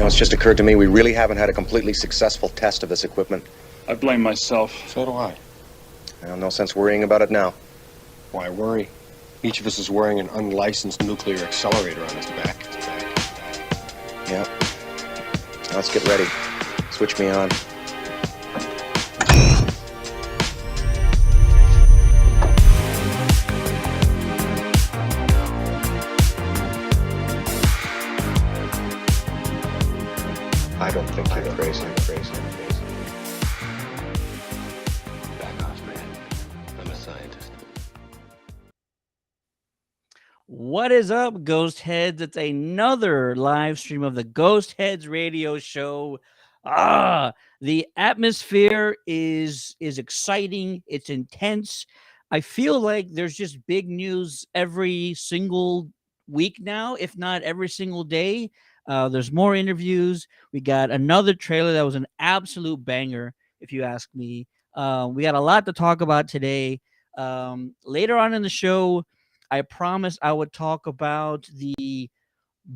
it's just occurred to me we really haven't had a completely successful test of this equipment. I blame myself. So do I. Well, no sense worrying about it now. Why worry? Each of us is wearing an unlicensed nuclear accelerator on his back. Yeah. Now let's get ready. Switch me on. I don't think you're crazy. Back off, man. I'm a scientist. What is up, Ghostheads? It's another live stream of the Ghostheads Radio Show. The atmosphere is exciting. It's intense. I feel like there's just big news every single week now, if not every single day. There's more interviews. We got another trailer that was an absolute banger, if you ask me. We got a lot to talk about today. Later on in the show, I promised I would talk about the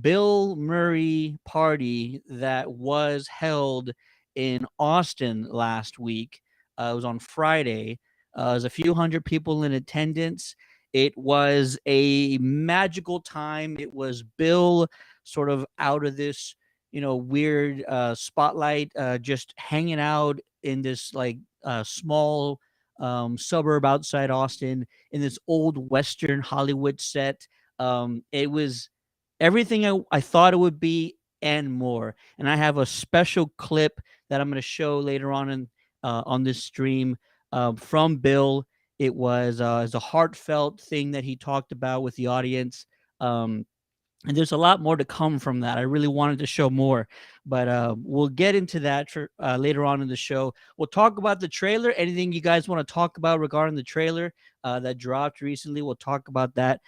Bill Murray party that was held in Austin last week. It was on Friday. There's a few hundred people in attendance. It was a magical time. It was Bill sort of out of this, weird spotlight, just hanging out in this like small suburb outside Austin in this old Western Hollywood set. It was everything I thought it would be and more. And I have a special clip that I'm going to show later on this stream from Bill. It was a heartfelt thing that he talked about with the audience. And there's a lot more to come from that. I really wanted to show more, but we'll get into that later on in the show. We'll talk about the trailer. Anything you guys want to talk about regarding the trailer that dropped recently, we'll talk about that.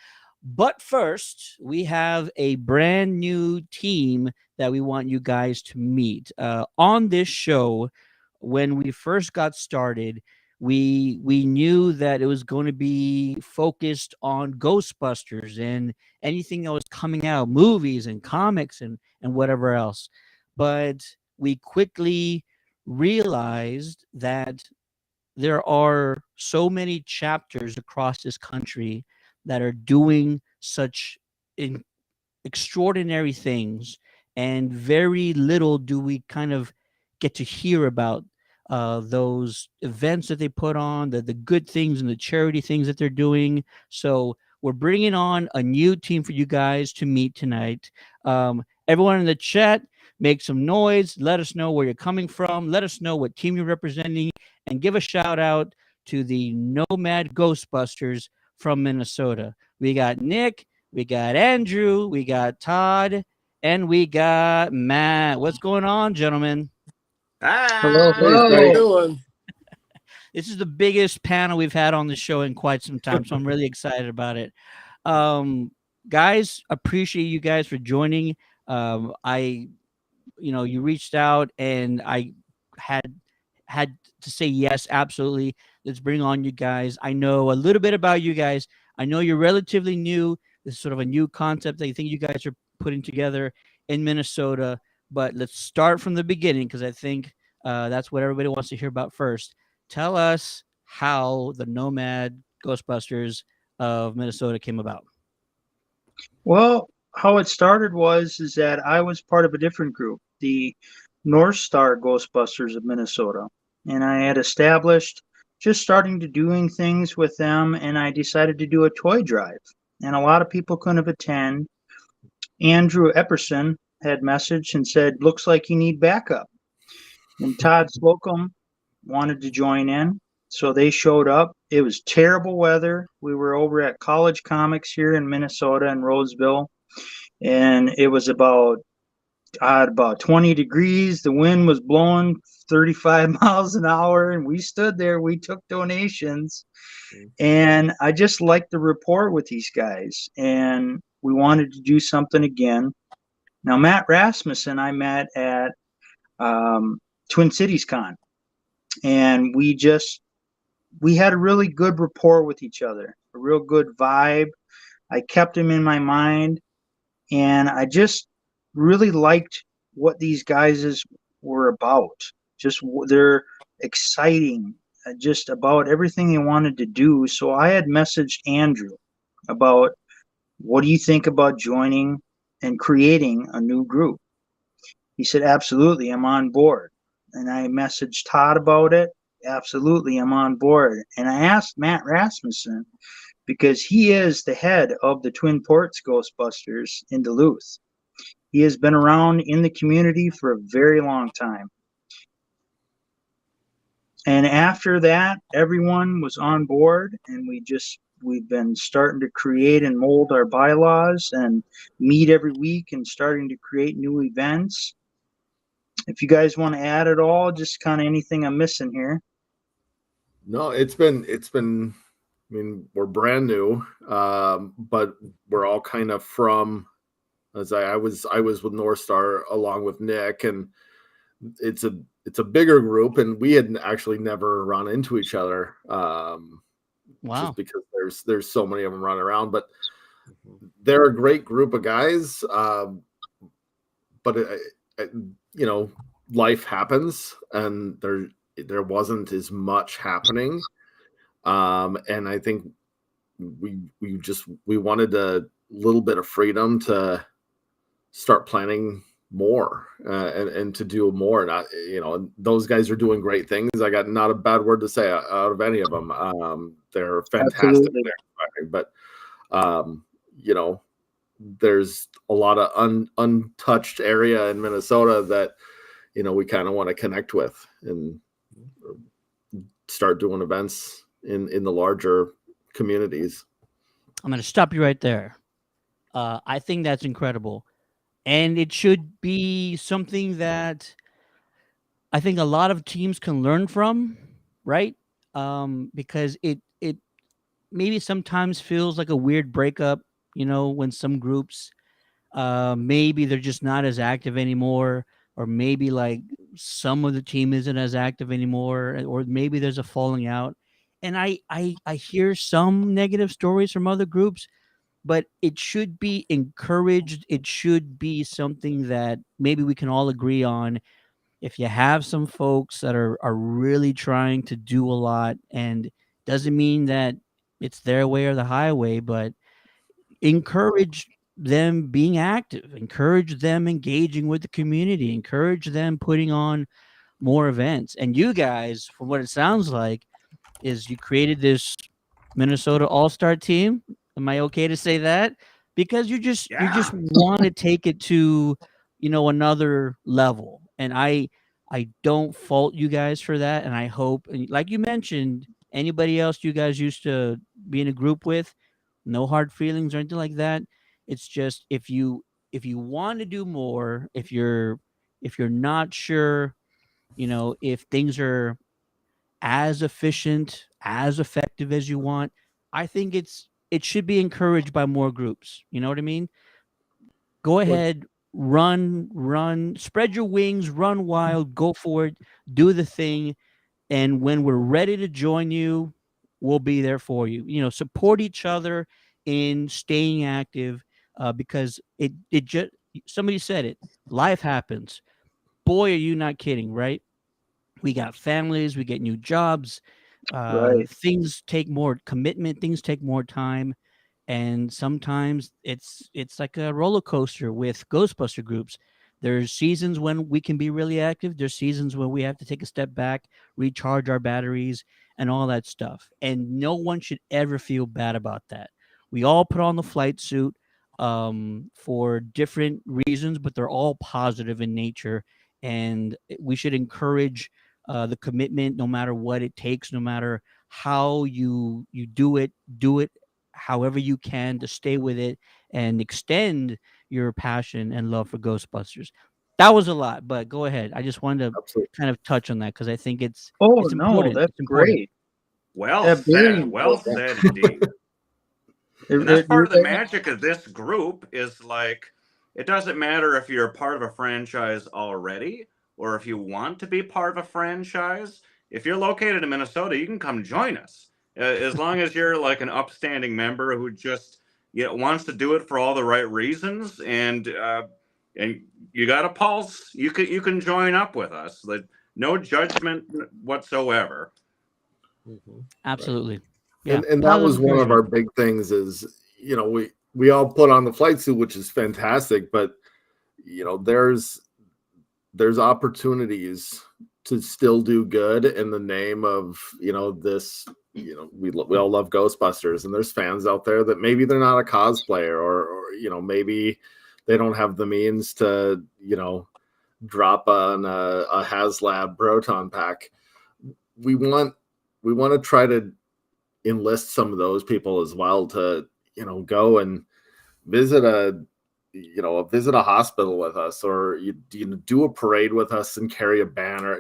But first, we have a brand new team that we want you guys to meet. On this show, when we first got started, we knew that it was going to be focused on Ghostbusters and anything that was coming out, movies and comics and whatever else. But we quickly realized that there are so many chapters across this country that are doing such extraordinary things, and very little do we kind of get to hear about those events that they put on, the good things and the charity things that they're doing. So we're bringing on a new team for you guys to meet tonight. Everyone in the chat, make some noise. Let us know where you're coming from. Let us know what team you're representing, and give a shout out to the Nomad Ghostbusters from Minnesota. We got Nick, we got Andrew, we got Todd, and we got Matt. What's going on, gentlemen? Hello. How you doing? This is the biggest panel we've had on the show in quite some time, so I'm really excited about it. Guys, appreciate you guys for joining. You reached out, and I had to say yes, absolutely. Let's bring on you guys. I know a little bit about you guys. I know you're relatively new. This is sort of a new concept that I think you guys are putting together in Minnesota. But let's start from the beginning, because I think that's what everybody wants to hear about first. Tell us how the Nomad Ghostbusters of Minnesota came about. Well, how it started is that I was part of a different group, the North Star Ghostbusters of Minnesota. And I had established just starting to doing things with them, and I decided to do a toy drive. And a lot of people couldn't attend. Andrew Epperson had messaged and said, looks like you need backup. And Todd Slocum wanted to join in, so they showed up. It was terrible weather. We were over at College Comics here in Minnesota in Roseville, and it was about 20 degrees. The wind was blowing 35 miles an hour, and we stood there. We took donations, and I just liked the rapport with these guys, and we wanted to do something again. Now, Matt Rasmussen I met at Twin Cities Con, and we had a really good rapport with each other, a real good vibe. I kept him in my mind, and I just really liked what these guys were about. They're exciting, just about everything they wanted to do. So I had messaged Andrew about, what do you think about joining and creating a new group? He said, absolutely, I'm on board. And I messaged Todd about it. Absolutely, I'm on board. And I asked Matt Rasmussen, because he is the head of the Twin Ports Ghostbusters in Duluth. He has been around in the community for a very long time. And after that, everyone was on board, and we've been starting to create and mold our bylaws and meet every week and starting to create new events. If you guys want to add at all, just kind of anything I'm missing here. No, it's been, I mean, we're brand new, but we're all kind of from, as I was with North Star along with Nick, and it's a bigger group, and we had actually never run into each other. Wow. Just because there's so many of them running around, but they're a great group of guys. But you know, life happens, and there wasn't as much happening. And I think we wanted a little bit of freedom to start planning more, and to do more. And you know, those guys are doing great things. I got not a bad word to say out of any of them. They're fantastic. But you know, there's a lot of untouched area in Minnesota that, you know, we kind of want to connect with and start doing events in the larger communities. I'm going to stop you right there. I think that's incredible. And it should be something that I think a lot of teams can learn from, right? Because it maybe sometimes feels like a weird breakup, you know, when some groups, maybe they're just not as active anymore, or maybe like some of the team isn't as active anymore, or maybe there's a falling out. And I hear some negative stories from other groups, but it should be encouraged. It should be something that maybe we can all agree on. If you have some folks that are really trying to do a lot, and doesn't mean that it's their way or the highway, but encourage them being active, encourage them engaging with the community, encourage them putting on more events. And you guys, from what it sounds like, is you created this Minnesota All-Star team. Am I okay to say that? Because you just want to take it to, you know, another level. And I don't fault you guys for that. And I hope, and like you mentioned, anybody else you guys used to be in a group with, no hard feelings or anything like that. It's just, if you want to do more, if you're not sure, you know, if things are as efficient, as effective as you want, I think it should be encouraged by more groups. You know what I mean? Go ahead, run, spread your wings, run wild, go for it, do the thing. And when we're ready to join you, we'll be there for you. You know, support each other in staying active, because it just, somebody said it, life happens. Boy, are you not kidding, right? We got families, we get new jobs, Right. things take more commitment, things take more time. And sometimes it's like a roller coaster with Ghostbuster groups. There's seasons when we can be really active. There's seasons when we have to take a step back, recharge our batteries, and all that stuff. And no one should ever feel bad about that. We all put on the flight suit, for different reasons, but they're all positive in nature. And we should encourage the commitment, no matter what it takes, no matter how you do it however you can to stay with it and extend your passion and love for Ghostbusters. That was a lot, but go ahead. I just wanted to Absolutely. kind of touch on that because I think it's Oh, it's no, important. that's It's important. great. Well Yeah, very said. Well important. said indeed. And that's part of the magic of this group is like, it doesn't matter if you're a part of a franchise already or if you want to be part of a franchise. If you're located in Minnesota, you can come join us. As long as you're like an upstanding member who just wants to do it for all the right reasons and and you got a pulse, you can join up with us. Like, no judgment whatsoever. Absolutely. Yeah. And that was one of our big things is, we all put on the flight suit, which is fantastic, but there's opportunities to still do good in the name of, this, we all love Ghostbusters, and there's fans out there that maybe they're not a cosplayer or maybe they don't have the means to, drop on a HasLab Proton pack. We want to try to enlist some of those people as well to, go and visit a hospital with us, or you do a parade with us and carry a banner,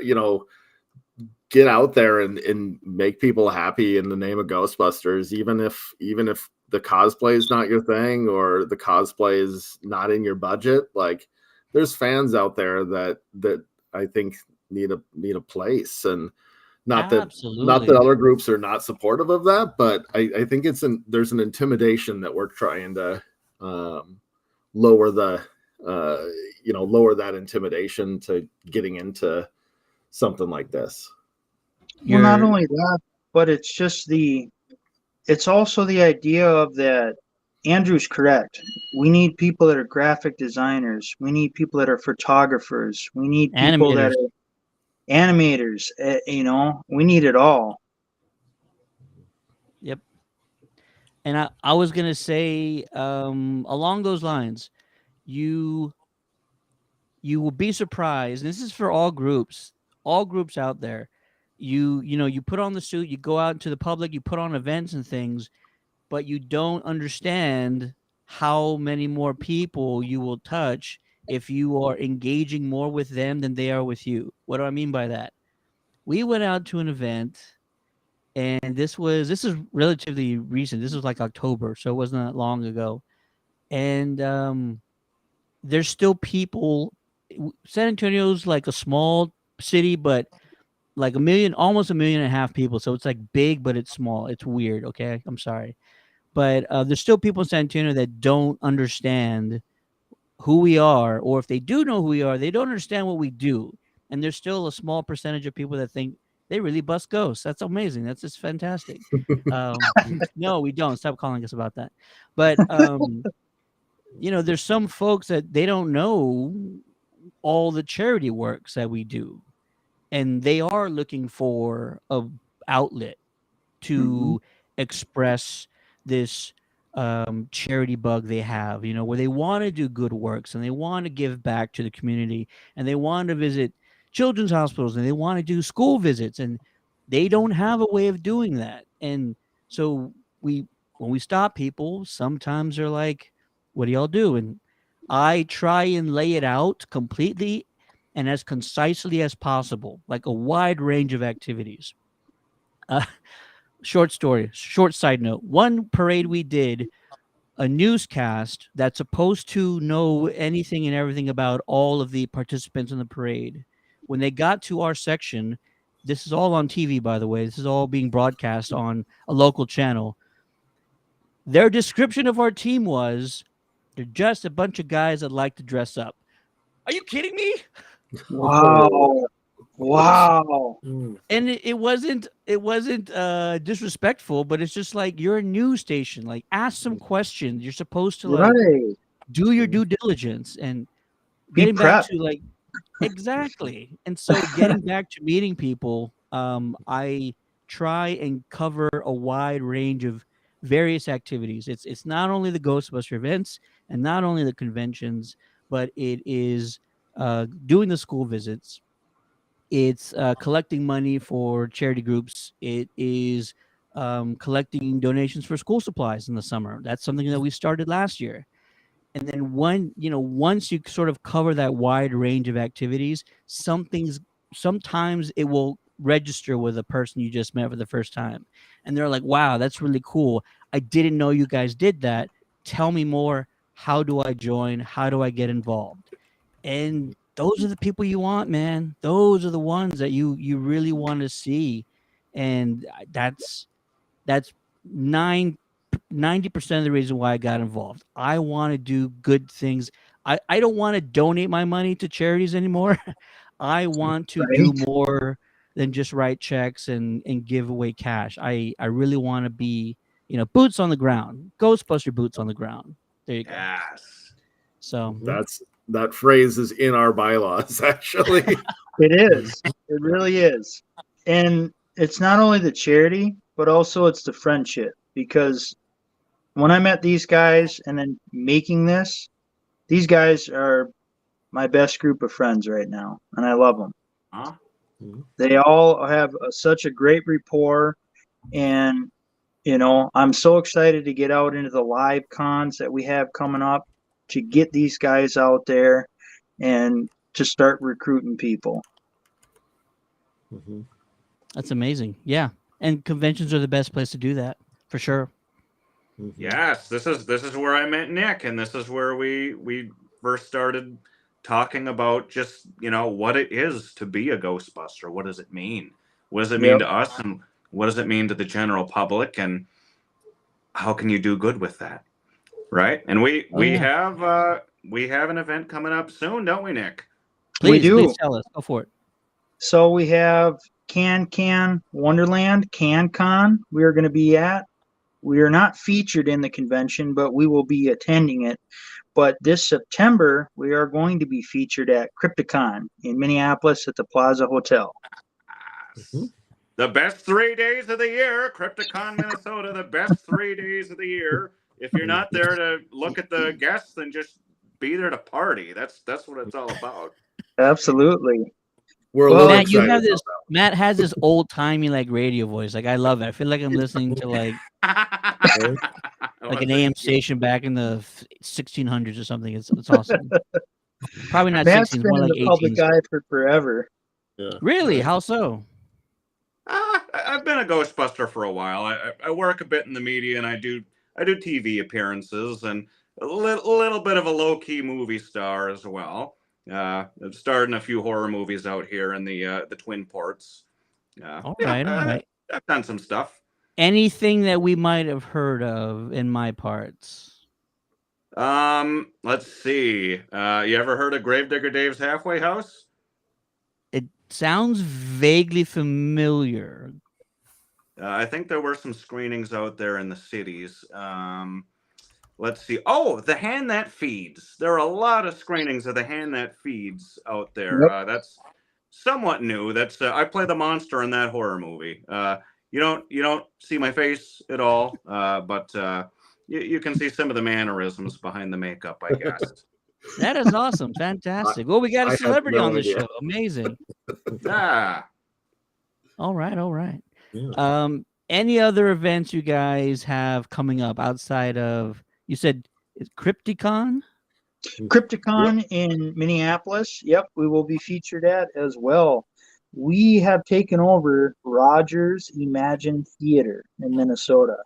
get out there and make people happy in the name of Ghostbusters, even if the cosplay is not your thing or the cosplay is not in your budget. Like, there's fans out there that I think need a place, and not that other groups are not supportive of that, but I think there's an intimidation that we're trying to lower that intimidation to getting into something like this. Well, not only that, but it's also the idea of that. Andrew's correct. We need people that are graphic designers. We need people that are photographers. We need people that are animators. We need it all. Yep. And I was going to say, along those lines, you will be surprised. And this is for all groups out there. You put on the suit, you go out into the public, you put on events and things, but you don't understand how many more people you will touch if you are engaging more with them than they are with you. What do I mean by that? We went out to an event, and this is relatively recent. This was like October, so it wasn't that long ago. And there's still people. San Antonio's like a small city, but like almost 1.5 million people. So it's like big, but it's small. It's weird. Okay, I'm sorry, but there's still people in San Antonio that don't understand who we are, or if they do know who we are, they don't understand what we do. And there's still a small percentage of people that think they really bust ghosts. That's amazing. That's just fantastic. No, we don't. Stop calling us about that. But there's some folks that they don't know all the charity works that we do, and they are looking for a outlet to express this charity bug they have, where they want to do good works and they want to give back to the community, and they want to visit children's hospitals, and they want to do school visits, and they don't have a way of doing that. And so when we stop people, sometimes they're like, what do y'all do? And I try and lay it out completely and as concisely as possible, like a wide range of activities. Short side note. One parade we did, a newscast that's supposed to know anything and everything about all of the participants in the parade. When they got to our section, this is all on TV, by the way. This is all being broadcast on a local channel. Their description of our team was, they're just a bunch of guys that like to dress up. Are you kidding me? Wow. And it wasn't disrespectful, but it's just like, you're a news station. Like, ask some questions. You're supposed to do your due diligence and getting back to like exactly. And so getting back to meeting people, I try and cover a wide range of various activities. It's not only the Ghostbuster events and not only the conventions, but it is doing the school visits. It's collecting money for charity groups. It is collecting donations for school supplies in the summer. That's something that we started last year. And then once you sort of cover that wide range of activities, sometimes it will register with a person you just met for the first time. And they're like, wow, that's really cool. I didn't know you guys did that. Tell me more. How do I join? How do I get involved? And those are the people you want, man. Those are the ones that you really want to see. And that's 90% of the reason why I got involved. I want to do good things. I don't want to donate my money to charities anymore. I want to do more than just write checks and give away cash. I really want to be, boots on the ground, Ghostbuster boots on the ground. There you go. Yes. So that phrase is in our bylaws, actually. It is. It really is. And it's not only the charity, but also it's the friendship. Because when I met these guys and then making this, these guys are my best group of friends right now, and I love them. Huh? They all have such a great rapport, and I'm so excited to get out into the live cons that we have coming up, to get these guys out there and to start recruiting people. That's amazing. Yeah, and conventions are the best place to do that, for sure. Yes, this is where I met Nick, and this is where we first started talking about just what it is to be a Ghostbuster. What does it mean? What does it mean to us, and what does it mean to the general public, and how can you do good with that, right? And we have an event coming up soon, don't we, Nick? Please tell us. Go for it. So we have Can Wonderland, CanCon. We are going to be at. We are not featured in the convention, but we will be attending it. But this September, we are going to be featured at Crypticon in Minneapolis at the Plaza Hotel. The best 3 days of the year, Crypticon, Minnesota, the best 3 days of the year. If you're not there to look at the guests, then just be there to party. That's what it's all about. Absolutely. We're Matt, you have this. Matt has this old timey radio voice. I love it. I feel like I'm listening to an AM station back in the 1600s or something. It's awesome. Probably not Matt's 16s, been more in like the public 18s. eye for forever. Yeah. Really? How so? I've been a Ghostbuster for a while. I work a bit in the media, and I do TV appearances, and a little bit of a low-key movie star as well. I've starred in a few horror movies out here in the Twin Ports. All right. I've done some stuff. Anything that we might have heard of in my parts? Let's see. You ever heard of Gravedigger Dave's Halfway House? It sounds vaguely familiar. I think there were some screenings out there in the cities. Let's see. Oh, The Hand That Feeds. There are a lot of screenings of The Hand That Feeds out there. Yep. That's somewhat new. That's I play the monster in that horror movie. You don't see my face at all, but you can see some of the mannerisms behind the makeup, I guess. That is awesome. Fantastic. Well, we got a celebrity on the show. Amazing. All right. Yeah. Any other events you guys have coming up outside of, you said it's Crypticon? Crypticon in Minneapolis. Yep, we will be featured at as well. We have taken over Rogers Imagine Theater in Minnesota.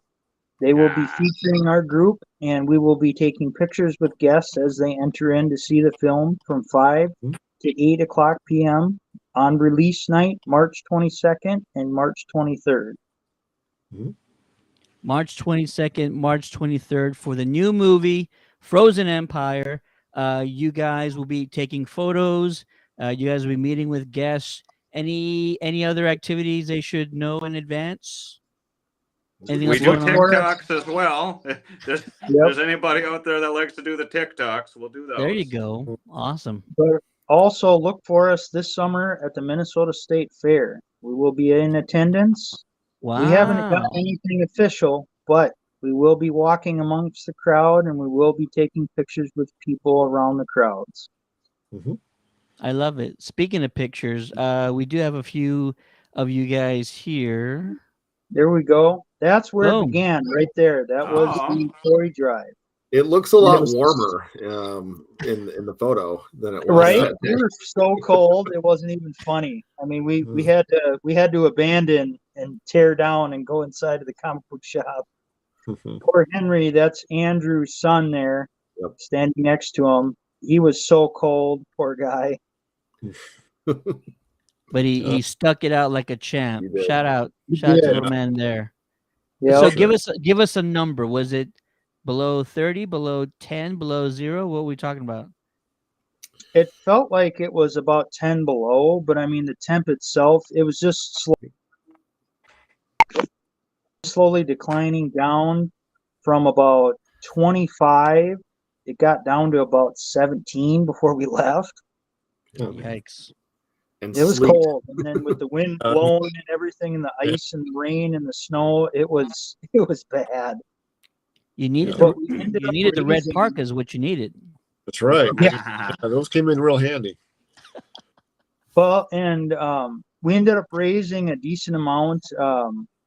They will be featuring our group, and we will be taking pictures with guests as they enter in to see the film from 5 to 8 o'clock p.m. on release night, March 22nd and March 23rd. March 22nd, March 23rd for the new movie, Frozen Empire. You guys will be taking photos. You guys will be meeting with guests. Any other activities they should know in advance? Anything We else do going on? TikToks as well. If there's anybody out there that likes to do the TikToks, we'll do those. There you go. Awesome. But also look for us this summer at the Minnesota State Fair. We will be in attendance. Wow. We haven't got anything official, but we will be walking amongst the crowd, and we will be taking pictures with people around the crowds. I love it. Speaking of pictures, we do have a few of you guys here. There we go. That's where Boom. it began, right there. That was the Toy Drive. It looks a lot warmer in the photo than it was. Right? We were so cold, it wasn't even funny. I mean, we had to abandon and tear down and go inside of the comic book shop. Poor Henry, that's Andrew's son there, standing next to him. He was so cold, poor guy. But he stuck it out like a champ. Shout out to the man there. Yeah. So give us a number. Was it below 30, below 10, below 0? What were we talking about? It felt like it was about 10 below, but I mean, the temp itself, it was just slowly declining down from about 25. It got down to about 17 before we left. Yikes. And It was sleet. cold. And then with the wind blowing and everything and the ice and the rain and the snow, it was bad. You needed But the, we ended you up needed the red raising- parka is what you needed. That's right. Yeah. Those came in real handy. Well, and we ended up raising a decent amount.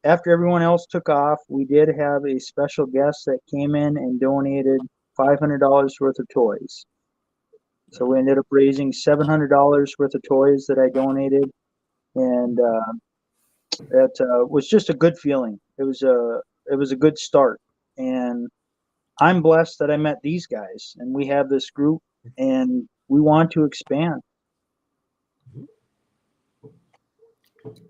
After everyone else took off, we did have a special guest that came in and donated $500 worth of toys. So we ended up raising $700 worth of toys that I donated, and that was just a good feeling. It was a good start, and I'm blessed that I met these guys, and we have this group, and we want to expand.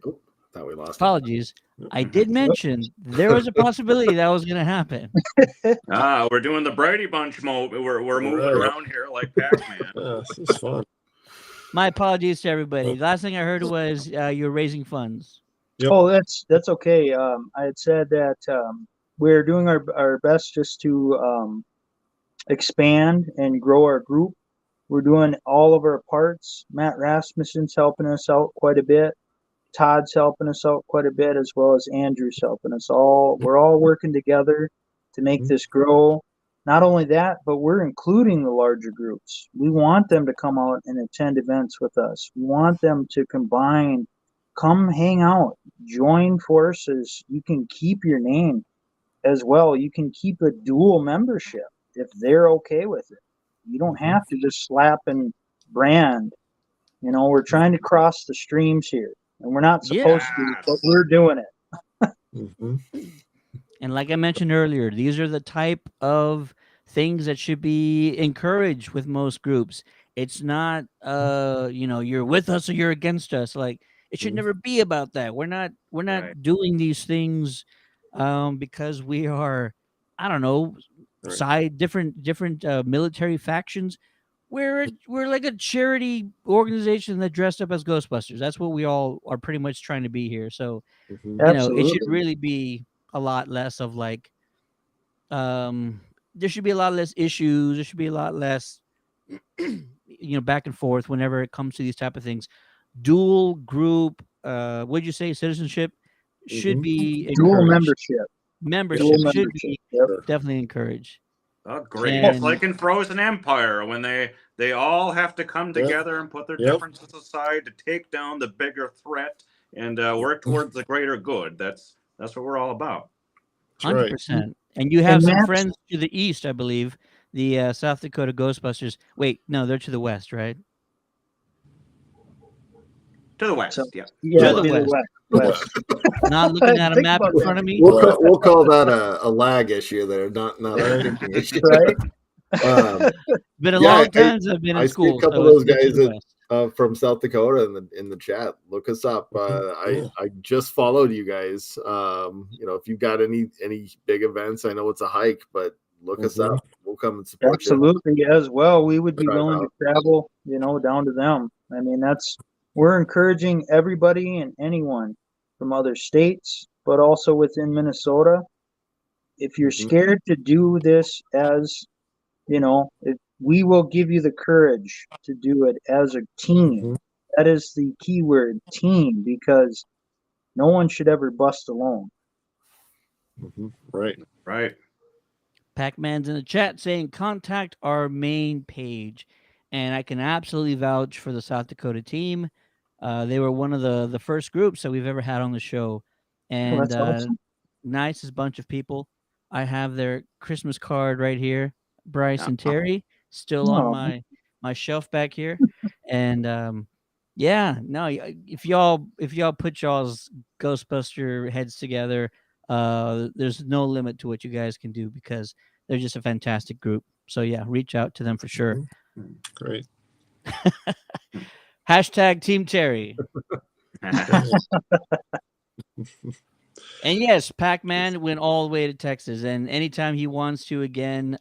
Oh, thought we lost. Apologies. I did mention there was a possibility that was going to happen. We're doing the Brady Bunch mode. We're moving Right. around here like Pac-Man. This is fun. My apologies to everybody. The last thing I heard was you're raising funds. Yep. Oh, that's okay. I had said that we're doing our best just to expand and grow our group. We're doing all of our parts. Matt Rasmussen's helping us out quite a bit. Todd's helping us out quite a bit, as well as Andrew's helping us all. We're all working together to make this grow. Not only that, but we're including the larger groups. We want them to come out and attend events with us. We want them to combine, come hang out, join forces. You can keep your name as well. You can keep a dual membership if they're okay with it. You don't have to just slap and brand. You know, we're trying to cross the streams here. And we're not supposed to, but we're doing it. Mm-hmm. And like I mentioned earlier, these are the type of things that should be encouraged with most groups. It's not, you're with us or you're against us. Like it should never be about that. We're not Right. doing these things because we are, I don't know, Right. different military factions. We're like a charity organization that dressed up as Ghostbusters. That's what we all are pretty much trying to be here. So, Mm-hmm. it Absolutely. should really be a lot less of like, there should be a lot less issues. There should be a lot less, back and forth whenever it comes to these type of things. Dual group, what'd you say? Citizenship should be Dual encouraged. membership. Membership should be Yep. definitely encouraged. Oh, great. And- It's like in Frozen Empire when they all have to come together and put their differences aside to take down the bigger threat and work towards the greater good. That's what we're all about. That's right. 100%. And you have some Matt's- friends to the east, I believe, the South Dakota Ghostbusters. Wait, no, they're to the west, right? To the west, So- yeah. Yeah, To the to west. west. Not looking at a Think map about in that. front of me. We'll call that a lag issue there, not a thinking issue. Right? Been a Yeah, long time since I've been in I see a school. couple so of those it's to guys the that- west. From South Dakota in the chat. Look us up. I just followed you guys. If you've got any big events, I know it's a hike, but look us up. We'll come and support Absolutely, as well. We would be Right willing on. to travel, down to them. I mean, we're encouraging everybody and anyone from other states, but also within Minnesota. If you're scared to do this we will give you the courage to do it as a team. That is the key word, team, because no one should ever bust alone. Right. Right. Pac-Man's in the chat saying contact our main page. And I can absolutely vouch for the South Dakota team. They were one of the first groups that we've ever had on the show. And that's awesome. nicest bunch of people. I have their Christmas card right here. Bryce and Terry still on my shelf back here. And if y'all put y'all's Ghostbuster heads together, there's no limit to what you guys can do because they're just a fantastic group. So yeah, reach out to them for sure. Great. Hashtag Team Terry. And yes, Pac-Man went all the way to Texas, and anytime he wants to again,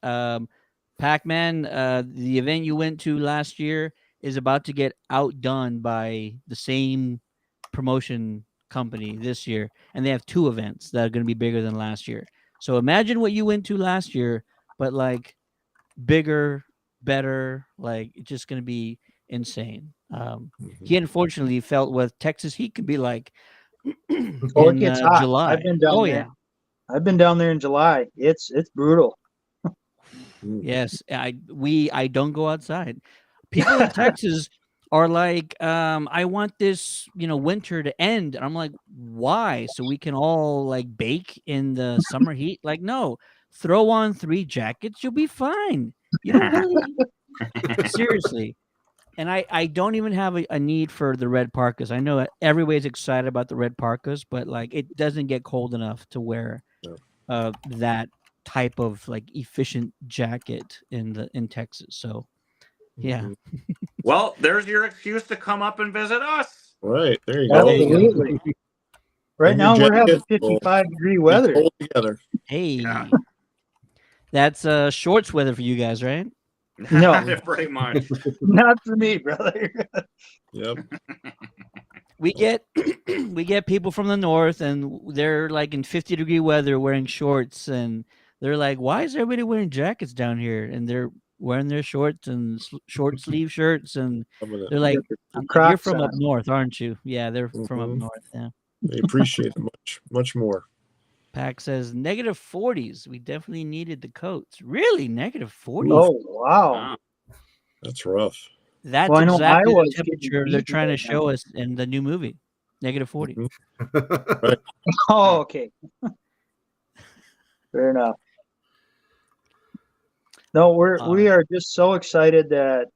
Pac-Man, the event you went to last year is about to get outdone by the same promotion company this year, and they have 2 events that are going to be bigger than last year. So imagine what you went to last year, but like bigger, better. Like it's just going to be insane. He unfortunately felt what Texas heat could be like Oh, it in gets hot. July. I've been down Oh there. yeah. I've been down there in July. It's brutal. Yes, I don't go outside. People in Texas are like, I want this, winter to end. And I'm like, why? So we can all like bake in the summer heat? Like, no, throw on 3 jackets, you'll be fine. You don't really seriously. And I don't even have a need for the red parkas. I know everybody's excited about the red parkas, but like it doesn't get cold enough to wear that type of like efficient jacket in Texas. So yeah. Well, there's your excuse to come up and visit us. Right. There you go. Absolutely. Right now we're having 55-degree weather. Hold together. Hey. That's shorts weather for you guys, right? No. Pretty much. Not for me, brother. Yep. We get people from the north and they're like in 50-degree weather wearing shorts, and they're like, why is everybody wearing jackets down here? And they're wearing their shorts and short sleeve shirts, and they're like, you're from up north, aren't you? Yeah, they're from up north. Yeah. They appreciate it much more. Pack says -40s. We definitely needed the coats. Really? -40s? Oh, wow. That's rough. That's exactly the temperature they're trying to show us in the new movie. -40. Right. Oh, okay. Fair enough. No, we are just so excited that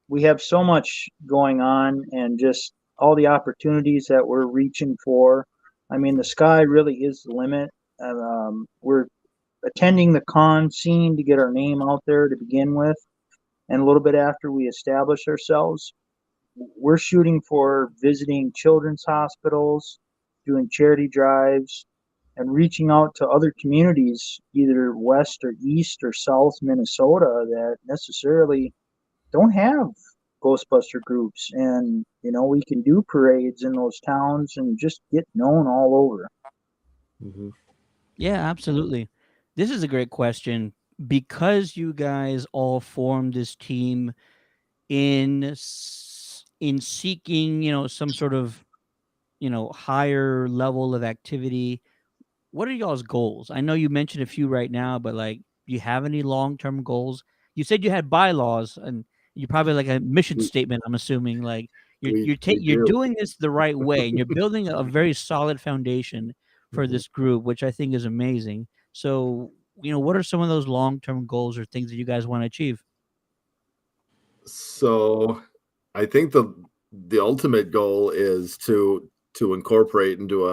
we have so much going on and just all the opportunities that we're reaching for. I mean, the sky really is the limit. We're attending the con scene to get our name out there to begin with. And a little bit after we establish ourselves, we're shooting for visiting children's hospitals, doing charity drives, and reaching out to other communities, either west or east or south Minnesota, that necessarily don't have Ghostbuster groups. And, we can do parades in those towns and just get known all over. Mm-hmm. Yeah, absolutely. This is a great question. Because you guys all formed this team in seeking, some sort of, higher level of activity, what are y'all's goals? I know you mentioned a few right now, but like, do you have any long-term goals? You said you had bylaws, and you probably like a mission statement. I'm assuming like you're doing this the right way, and you're building a very solid foundation for this group, which I think is amazing. So, what are some of those long-term goals or things that you guys want to achieve? So, I think the ultimate goal is to incorporate into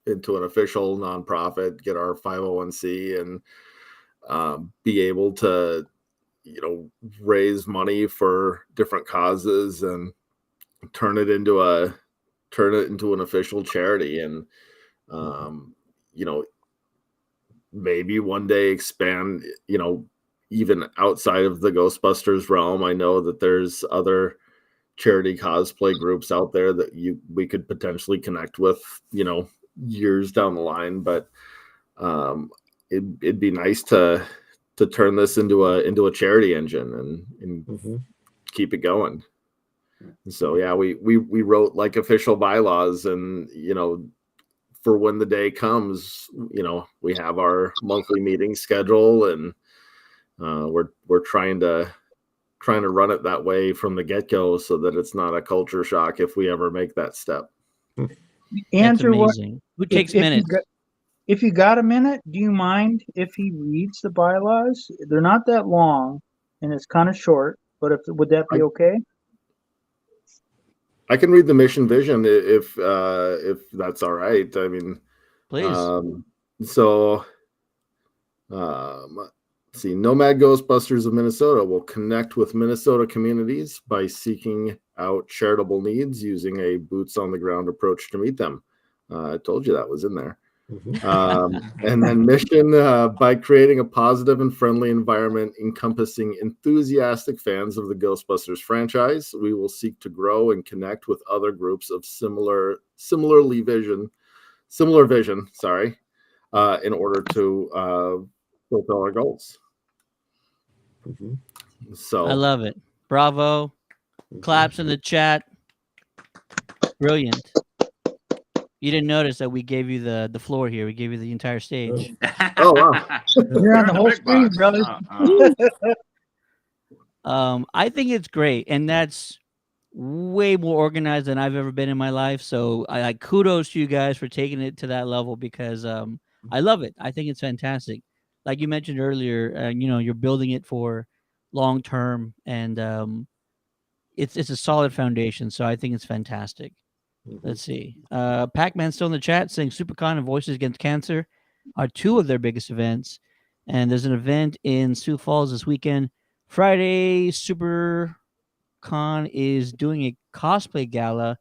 into an official nonprofit, get our 501c, and be able to raise money for different causes and turn it into an official charity, and maybe one day expand even outside of the Ghostbusters realm. I know that there's other charity cosplay groups out there that we could potentially connect with, years down the line. But it'd be nice to turn this into a charity engine and keep it going. So yeah, we wrote like official bylaws, and for when the day comes, we have our monthly meeting schedule, and we're trying to run it that way from the get-go, so that it's not a culture shock if we ever make that step. Answer what? Who takes minutes? If you got a minute, do you mind if he reads the bylaws? They're not that long, and it's kind of short. But would that be okay? I can read the mission vision if that's all right. I mean, please. See, Nomad Ghostbusters of Minnesota will connect with Minnesota communities by seeking out charitable needs using a boots on the ground approach to meet them. I told you that was in there. And then mission, by creating a positive and friendly environment encompassing enthusiastic fans of the Ghostbusters franchise, we will seek to grow and connect with other groups of similar vision, in order to fulfill our goals. So I love it. Bravo. Claps in the chat. Brilliant. You didn't notice that we gave you the floor here. We gave you the entire stage. Oh, wow. You're on the whole screen, brother. I think it's great, and that's way more organized than I've ever been in my life. So I kudos to you guys for taking it to that level, because I love it. I think it's fantastic. Like you mentioned earlier, you're building it for long term, and it's a solid foundation. So I think it's fantastic. Let's see. Pac-Man's still in the chat saying SuperCon and Voices Against Cancer are two of their biggest events. And there's an event in Sioux Falls this weekend. Friday, SuperCon is doing a cosplay gala,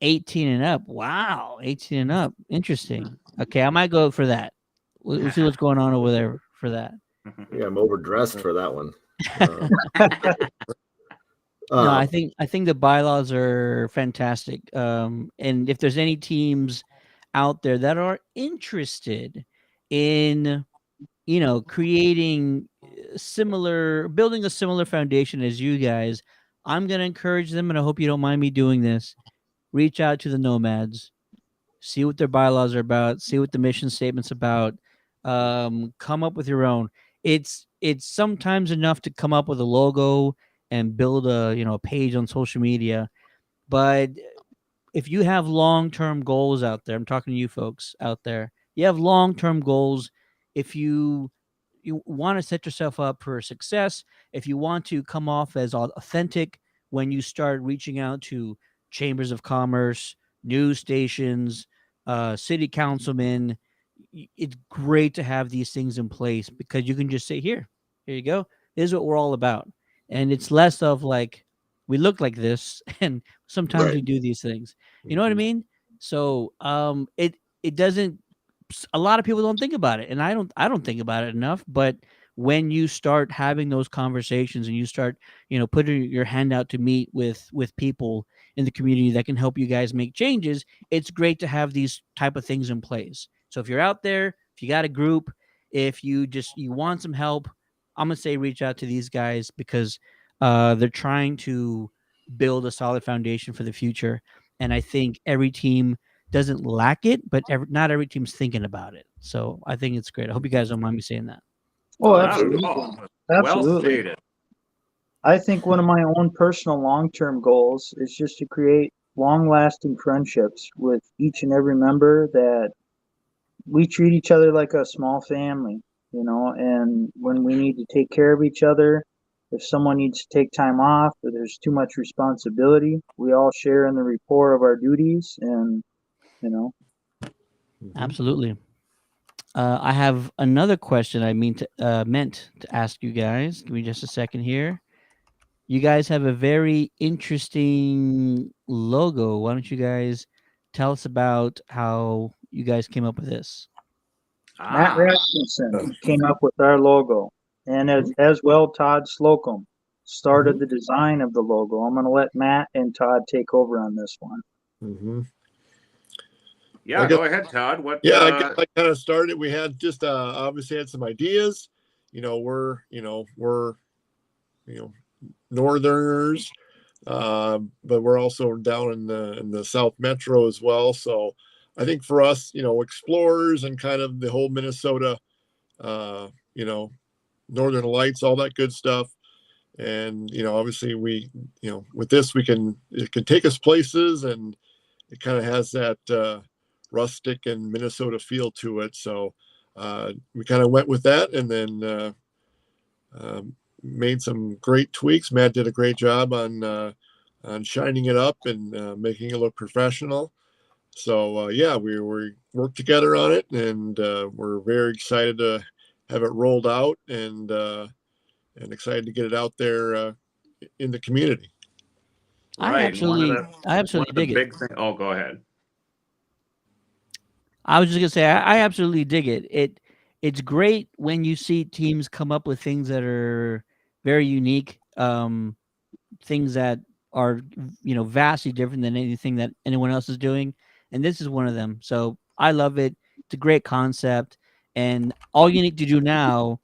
18 and up. Wow, 18 and up. Interesting. Okay, I might go for that. We'll see what's going on over there for that. Yeah, I'm overdressed for that one. No, I think the bylaws are fantastic. And if there's any teams out there that are interested in, creating building a similar foundation as you guys, I'm going to encourage them, and I hope you don't mind me doing this. Reach out to the Nomads, see what their bylaws are about, see what the mission statement's about. Come up with your own. It's sometimes enough to come up with a logo and build a page on social media, but if you have long-term goals out there, I'm talking to you folks out there, you have long-term goals. If you want to set yourself up for success, if you want to come off as authentic when you start reaching out to chambers of commerce, news stations, city councilmen, it's great to have these things in place, because you can just say, here you go, this is what we're all about. And it's less of like, we look like this, and sometimes we do these things. You know what I mean? So it doesn't. A lot of people don't think about it, and I don't think about it enough. But when you start having those conversations, and you start putting your hand out to meet with people in the community that can help you guys make changes, it's great to have these type of things in place. So if you're out there, if you got a group, if you want some help, I'm gonna say reach out to these guys, because they're trying to build a solid foundation for the future. And I think every team doesn't lack it, but not every team's thinking about it. So I think it's great. I hope you guys don't mind me saying that. Oh, absolutely. Well Absolutely. stated. I think one of my own personal long-term goals is just to create long-lasting friendships with each and every member, that we treat each other like a small family, and when we need to take care of each other, if someone needs to take time off or there's too much responsibility, we all share in the rapport of our duties, and Absolutely. I have another question I meant to ask you guys. Give me just a second here. You guys have a very interesting logo. Why don't you guys tell us about how you guys came up with this? Matt Rasmussen came up with our logo, and as well Todd Slocum started the design of the logo. I'm going to let Matt and Todd take over on this one. Yeah, go ahead, Todd. What? I kind of started. We had just obviously had some ideas. We're Northerners, but we're also down in the South Metro as well. So I think for us, explorers and kind of the whole Minnesota, Northern Lights, all that good stuff. And obviously we, with this it can take us places, and it kind of has that rustic and Minnesota feel to it. So we kind of went with that, and then made some great tweaks. Matt did a great job on shining it up and making it look professional. So we worked together on it, and we're very excited to have it rolled out, and excited to get it out there in the community. I absolutely dig it. Oh, go ahead. I was just gonna say I absolutely dig it. It's great when you see teams come up with things that are very unique, things that are vastly different than anything that anyone else is doing, and this is one of them. So I love it. It's a great concept, and all you need to do now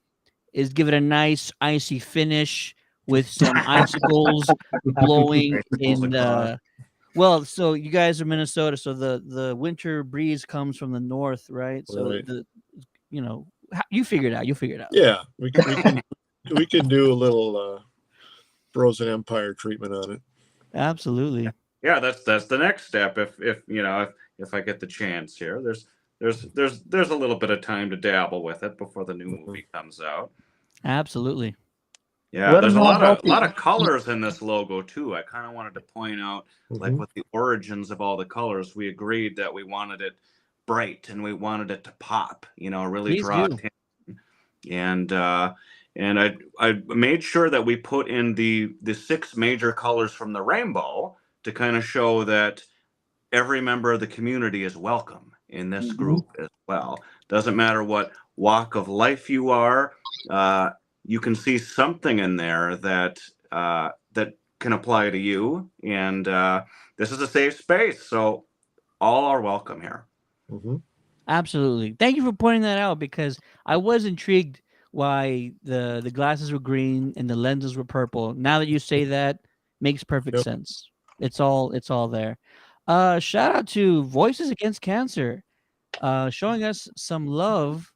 is give it a nice icy finish with some icicles blowing Icicles in across. the. Well, so you guys are Minnesota, so the winter breeze comes from the north, right? So Right. you figure it out. You figure it out. Yeah, we can do a little Frozen Empire treatment on it. Absolutely. Yeah, that's the next step. If I get the chance here, there's a little bit of time to dabble with it before the new movie comes out. Absolutely. Yeah, Let there's them a know lot about of colors in this logo too. I kind of wanted to point out, like, Mhm. with the origins of all the colors, we agreed that we wanted it bright and we wanted it to pop. Really Please draw do. attention. And I made sure that we put in the 6 major colors from the rainbow to kind of show that every member of the community is welcome in this group as well. Doesn't matter what walk of life you are, you can see something in there that that can apply to you. And this is a safe space, so all are welcome here. Mhm. Absolutely. Thank you for pointing that out because I was intrigued why the glasses were green and the lenses were purple. Now that you say that, makes perfect Yep. sense. It's all there. Shout out to Voices Against Cancer, showing us some love,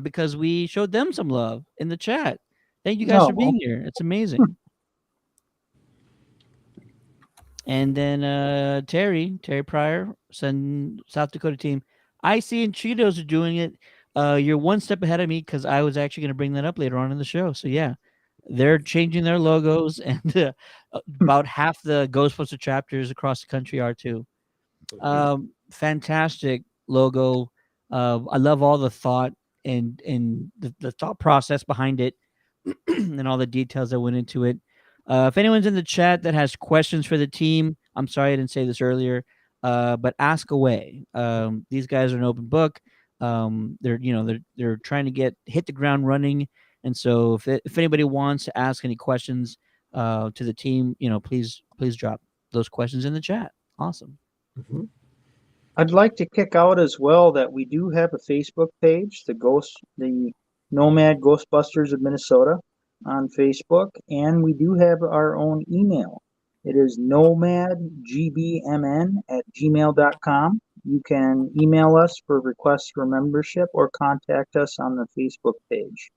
because we showed them some love in the chat. Thank you guys for No. being here. It's amazing. And then Terry Pryor, South Dakota team. IC and Cheetos are doing it. You're one step ahead of me because I was actually going to bring that up later on in the show. So yeah, they're changing their logos, and about half the Ghostbuster chapters across the country are too. Fantastic logo. I love all the thought and the thought process behind it, and all the details that went into it. If anyone's in the chat that has questions for the team, I'm sorry I didn't say this earlier, but ask away. These guys are an open book. They're trying to hit the ground running, and so if anybody wants to ask any questions to the team, please drop those questions in the chat. Awesome. Mhm. I'd like to kick out as well that we do have a Facebook page, the Nomad Ghostbusters of Minnesota on Facebook, and we do have our own email. It is nomadgbmn@gmail.com. You can email us for requests for membership or contact us on the Facebook page.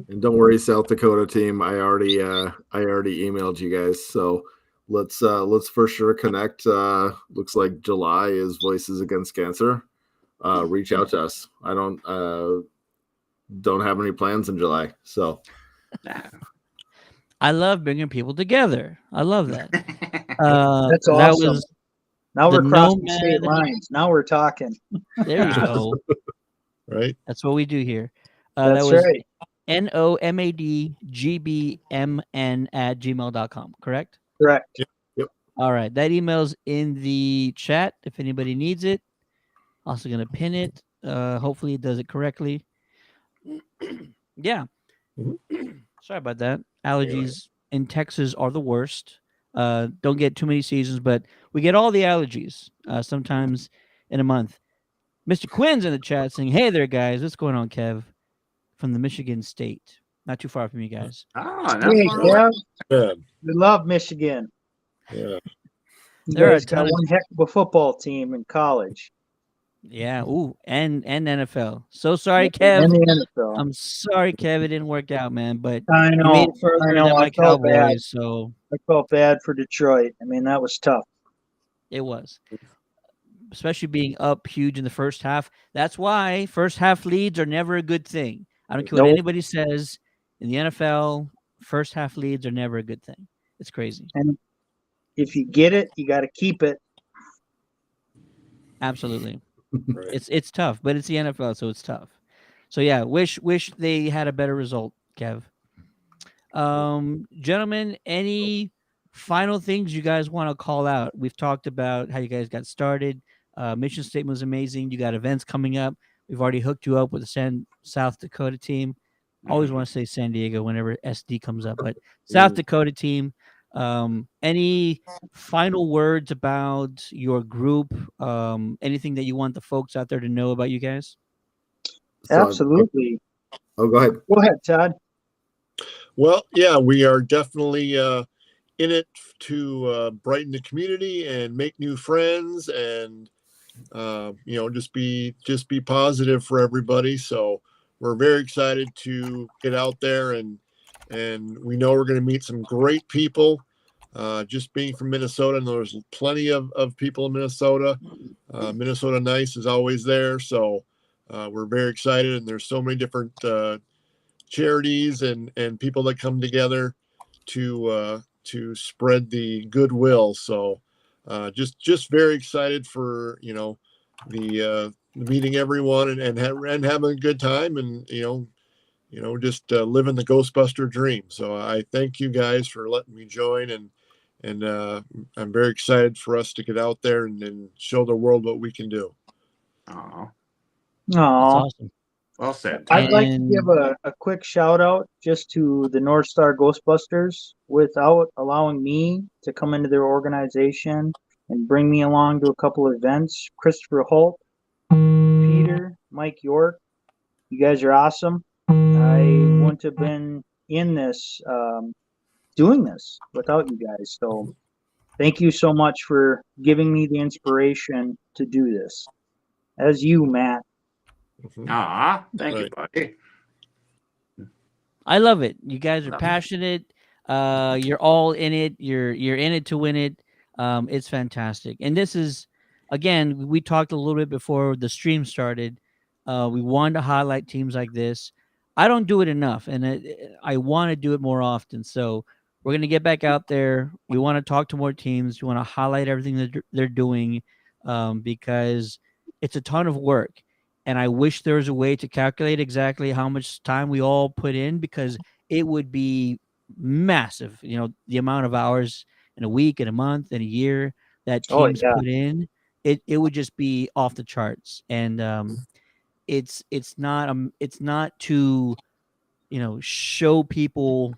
And don't worry, South Dakota team. I already emailed you guys. So let's for sure connect. Looks like July is Voices Against Cancer. Reach out to us. I don't have any plans in July. So I love bringing people together. I love that. That's That awesome. was Now the we're crossing state Nomad. lines. Now we're talking. There you go. Right. That's what we do here. That's That was right. nomadgbmn@gmail.com, correct? Correct. Yep. All right. That email's in the chat if anybody needs it. Also going to pin it. Hopefully it does it correctly. Yeah. Sorry about that. Allergies in Texas are the worst. Don't get too many seasons, but we get all the allergies sometimes in a month. Mr. Quinn's in the chat saying, "Hey there, guys. What's going on, Kev? From the Michigan State. Not too far from you guys." Not Hey, far away. Kev, Good. we love Michigan. Yeah. You There are a guys got ton of- one heck of a football team in college. Yeah. Ooh, and NFL. So sorry, Kev. And the NFL. I'm sorry, Kev. It didn't work out, man. But I you know. made it further I know. than my I felt bad. Cowboys, so I felt bad for Detroit. I mean, that was tough. it was. Especially being up huge in the first half. That's why first half leads are never a good thing. I don't care what Nope. anybody says. In the NFL, first half leads are never a good thing. It's crazy. And if you get it, you got to keep it. Absolutely. Right. It's tough, but it's the NFL, so it's tough. So yeah, wish they had a better result, Kev. Gentlemen, any final things you guys want to call out? We've talked about how you guys got started. Mission statement was amazing. You got events coming up. We've already hooked you up with the South Dakota team. Always want to say San Diego whenever SD comes up, but South Dakota team. Any final words about your group? Anything that you want the folks out there to know about you guys? Absolutely. Go ahead. Go ahead, Todd. Well, yeah, we are definitely in it to brighten the community and make new friends, and just be positive for everybody. So we're very excited to get out there, and we know we're going to meet some great people. Just being from Minnesota, and there's plenty of people in Minnesota. Minnesota Nice is always there, so we're very excited. And there's so many different charities and people that come together to spread the goodwill. So just very excited for the meeting everyone and having a good time, and just living the Ghostbuster dream. So I thank you guys for letting me join, and I'm very excited for us to get out there and show the world what we can do. Oh, That's awesome. Well said. I'd like to give a quick shout out just to the North Star Ghostbusters, without allowing me to come into their organization and bring me along to a couple of events. Christopher Holt, Peter, Mike York, you guys are awesome. I wouldn't have been in this, doing this without you guys. So thank you so much for giving me the inspiration to do this. As you, Matt. Thank you, buddy. I love it. You guys are passionate. You're all in it. You're in it to win it. It's fantastic. And this is, again, we talked a little bit before the stream started. We wanted to highlight teams like this. I don't do it enough, and I want to do it more often. So we're going to get back out there. We want to talk to more teams. We want to highlight everything that they're doing, because it's a ton of work. And I wish there was a way to calculate exactly how much time we all put in, because it would be massive. The amount of hours in a week, in a month, in a year that teams put in, it would just be off the charts. And it's not to show people.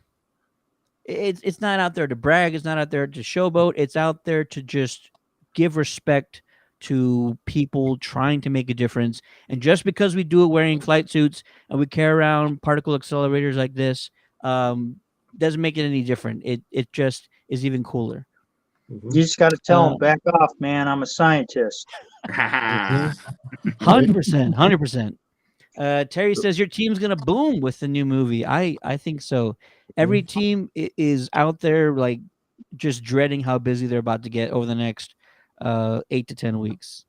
It's not out there to brag. It's not out there to showboat. It's out there to just give respect to people trying to make a difference. And just because we do it wearing flight suits and we carry around particle accelerators like this, doesn't make it any different. It just is even cooler. You just got to tell them, back off, man. I'm a scientist. 100%. Terry says your team's gonna boom with the new movie. I think so. Every team is out there like just dreading how busy they're about to get over the next 8 to 10 weeks.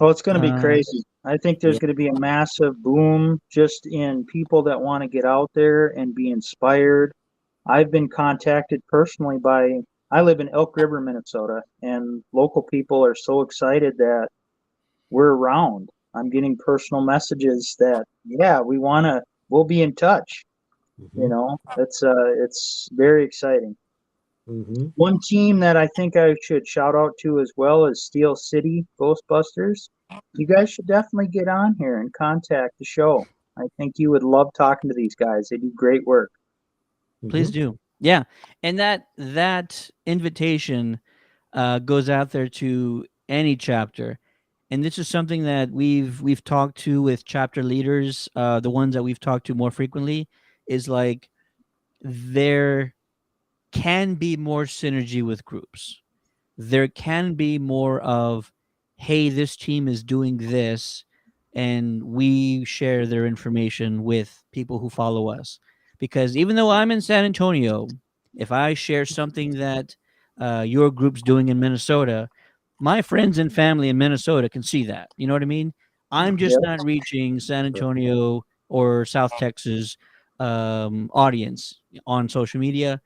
Oh, it's going to be crazy. I think there's going to be a massive boom just in people that want to get out there and be inspired. I've been contacted personally I live in Elk River, Minnesota, and local people are so excited that we're around. I'm getting personal messages that, we'll be in touch. It's very exciting. One team that I think I should shout out to as well is Steel City Ghostbusters. You guys should definitely get on here and contact the show. I think you would love talking to these guys. They do great work. Please do. Yeah. And that invitation goes out there to any chapter. And this is something that we've talked to with chapter leaders, the ones that we've talked to more frequently, is like there can be more synergy with groups. There can be more of, hey, this team is doing this, and we share their information with people who follow us. Because even though I'm in San Antonio, if I share something that your group's doing in Minnesota, my friends and family in Minnesota can see that. You know what I mean? I'm just not reaching San Antonio or South Texas audience on social media.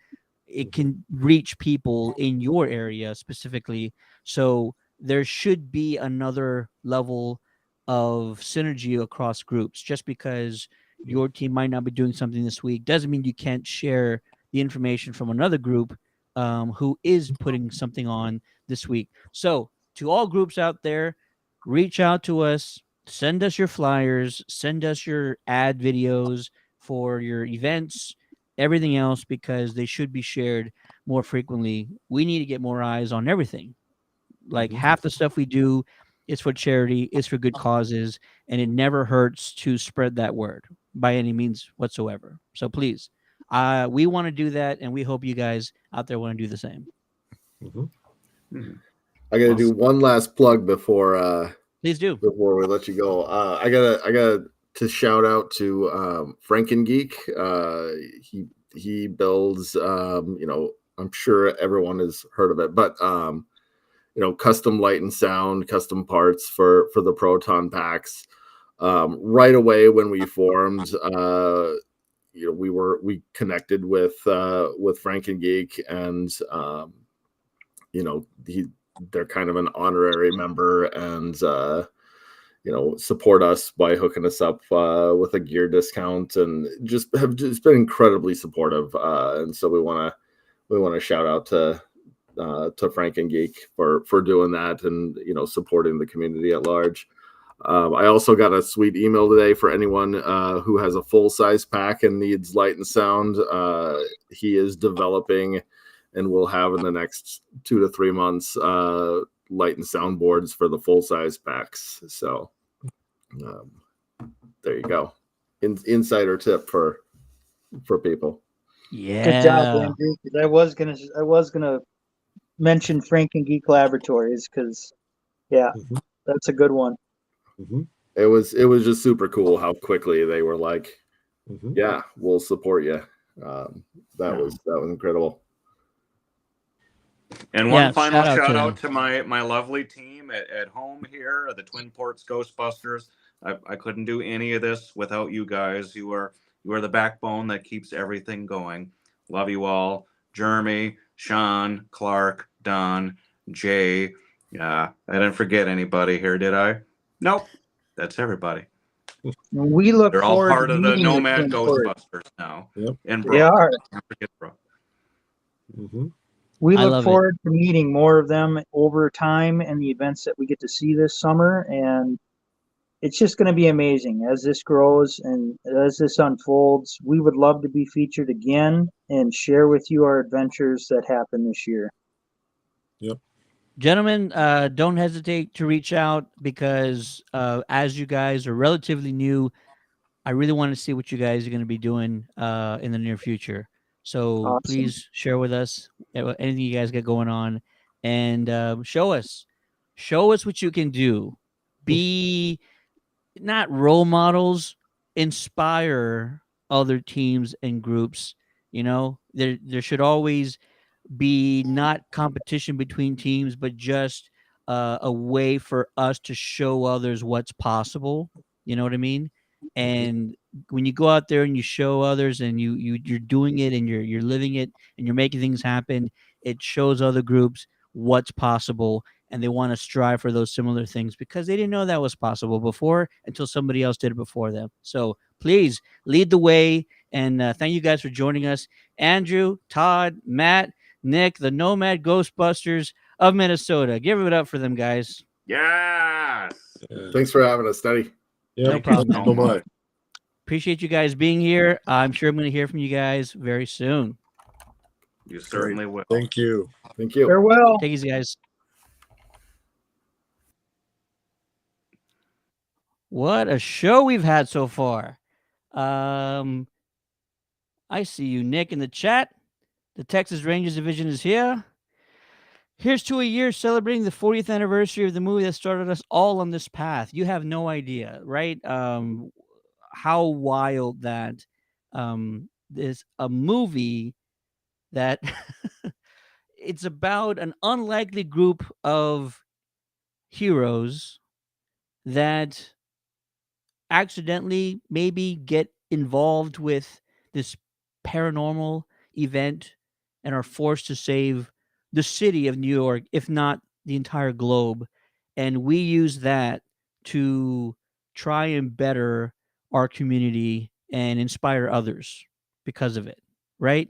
It can reach people in your area specifically. So there should be another level of synergy across groups. Just because your team might not be doing something this week doesn't mean you can't share the information from another group who is putting something on this week. So to all groups out there, reach out to us, send us your flyers, send us your ad videos for your events, everything else, because they should be shared more frequently. We need to get more eyes on everything. Like half the stuff we do is for charity, is for good causes, and it never hurts to spread that word by any means whatsoever. So please, we want to do that, and we hope you guys out there want to do the same. I got to do one last plug before. Please do. Before we let you go, I gotta to shout out to Frankengeek. He builds, I'm sure everyone has heard of it, but custom light and sound, custom parts for the proton packs. Right away when we formed, we connected with Frankengeek, and they're kind of an honorary member, and support us by hooking us up with a gear discount, and just have just been incredibly supportive. And so we want to shout out to Frankengeek for doing that, and supporting the community at large. I also got a sweet email today for anyone who has a full size pack and needs light and sound. He is developing, and we'll have in the next 2 to 3 months, light and sound boards for the full size packs. So there you go. Insider tip for people. Yeah. Good job, Andrew. 'Cause I was gonna mention Frank and Geek Laboratories, because that's a good one. It was just super cool how quickly they were like, yeah, we'll support you. That was incredible. And one final shout out to my lovely team at home here, the Twin Ports Ghostbusters. I couldn't do any of this without you guys. You are the backbone that keeps everything going. Love you all. Jeremy, Sean, Clark, Don, Jay. I didn't forget anybody here, did I? Nope. That's everybody. We look They're all forward part to of the meeting Nomad Twin Ports. Ghostbusters now. Yep. And They are. Don't forget Brooke. We I look love forward to meeting more of them over time and the events that we get to see this summer. And it's just going to be amazing as this grows and as this unfolds. We would love to be featured again and share with you our adventures that happened this year. Yep. Gentlemen, don't hesitate to reach out, because as you guys are relatively new, I really want to see what you guys are going to be doing in the near future. So Awesome. please share with us anything you guys got going on, and show us what you can do. Be not role models, inspire other teams and groups. There should always be not competition between teams, but just a way for us to show others what's possible. You know what I mean? And when you go out there and you show others, and you're doing it, and you're living it, and you're making things happen, it shows other groups what's possible, and they want to strive for those similar things, because they didn't know that was possible before until somebody else did it before them. So please lead the way, and thank you guys for joining us. Andrew, Todd, Matt, Nick, the Nomad Ghostbusters of Minnesota. Give it up for them, guys. Yes. Thanks for having us, Steady. Yeah, No problem. thank you so much. Appreciate you guys being here. I'm sure I'm going to hear from you guys very soon. You certainly will. Thank you. Thank you. Farewell. Take it easy, guys. What a show we've had so far. I see you, Nick, in the chat. The Texas Rangers division is here. Here's to a year celebrating the 40th anniversary of the movie that started us all on this path. You have no idea, right? How wild that is a movie that it's about an unlikely group of heroes that accidentally maybe get involved with this paranormal event and are forced to save the city of New York, if not the entire globe. And we use that to try and better our community and inspire others because of it, right?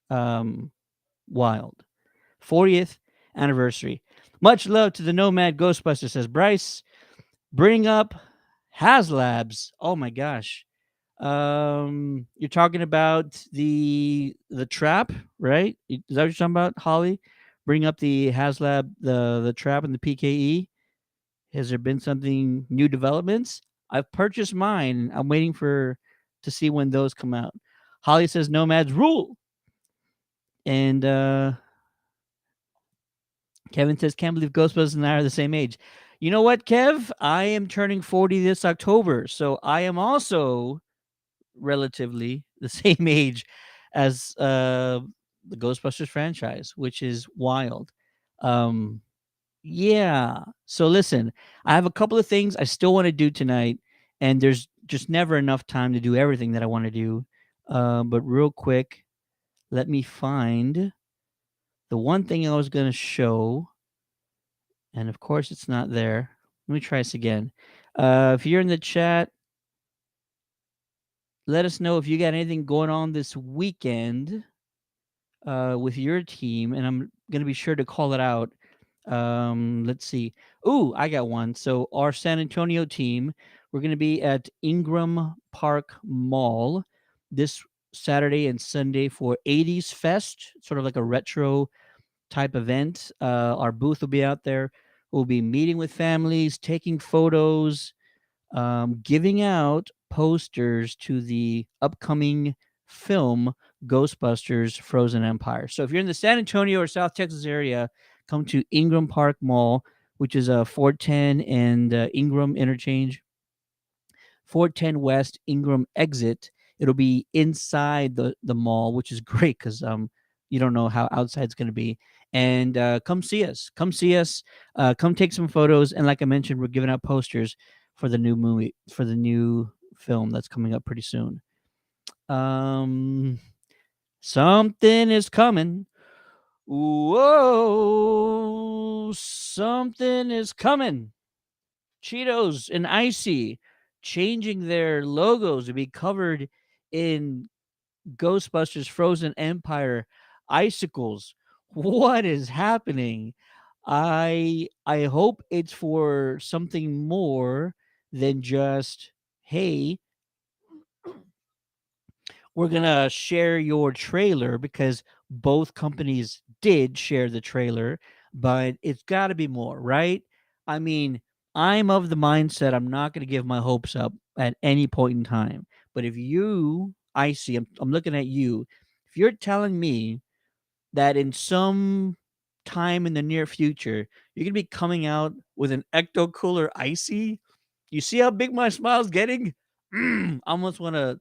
Wild. 40th anniversary. Much love to the Nomad Ghostbusters, says Bryce. bring up HasLabs. Oh my gosh. You're talking about the trap, right? Is that what you're talking about, Holly? Bring up the HasLab, the trap and the PKE. Has there been something new developments? I've purchased mine. I'm waiting to see when those come out. Holly says Nomads rule. And Kevin says, can't believe Ghostbusters and I are the same age. You know what, Kev? I am turning 40 this October, so I am also relatively the same age as the Ghostbusters franchise, which is wild. Yeah. So listen, I have a couple of things I still want to do tonight, and there's just never enough time to do everything that I want to do. But real quick, let me find the one thing I was going to show. And of course, it's not there. Let me try this again. If you're in the chat, let us know if you got anything going on this weekend with your team, and I'm going to be sure to call it out. Let's see. Ooh, I got one. So our San Antonio team, we're going to be at Ingram Park Mall this Saturday and Sunday for 80s Fest, sort of like a retro type event. Our booth will be out there. We'll be meeting with families, taking photos, giving out posters to the upcoming film Ghostbusters Frozen Empire. So if you're in the San Antonio or South Texas area, come to Ingram Park Mall, which is 410 and Ingram Interchange, 410 West Ingram Exit. It'll be inside the mall, which is great because you don't know how outside it's going to be. And come see us. Come see us. Come take some photos. And like I mentioned, we're giving out posters for the new movie, for the new film that's coming up pretty soon. Something is coming. Whoa, something is coming. Cheetos and Icy changing their logos to be covered in Ghostbusters Frozen Empire icicles. What is happening? I hope it's for something more than just, hey, we're going to share your trailer, because both companies did share the trailer, but it's got to be more, right? I mean, I'm of the mindset I'm not going to give my hopes up at any point in time. But if you, I'm looking at you, if you're telling me that in some time in the near future, you're going to be coming out with an Ecto Cooler Icy, you see how big my smile's getting? I almost want to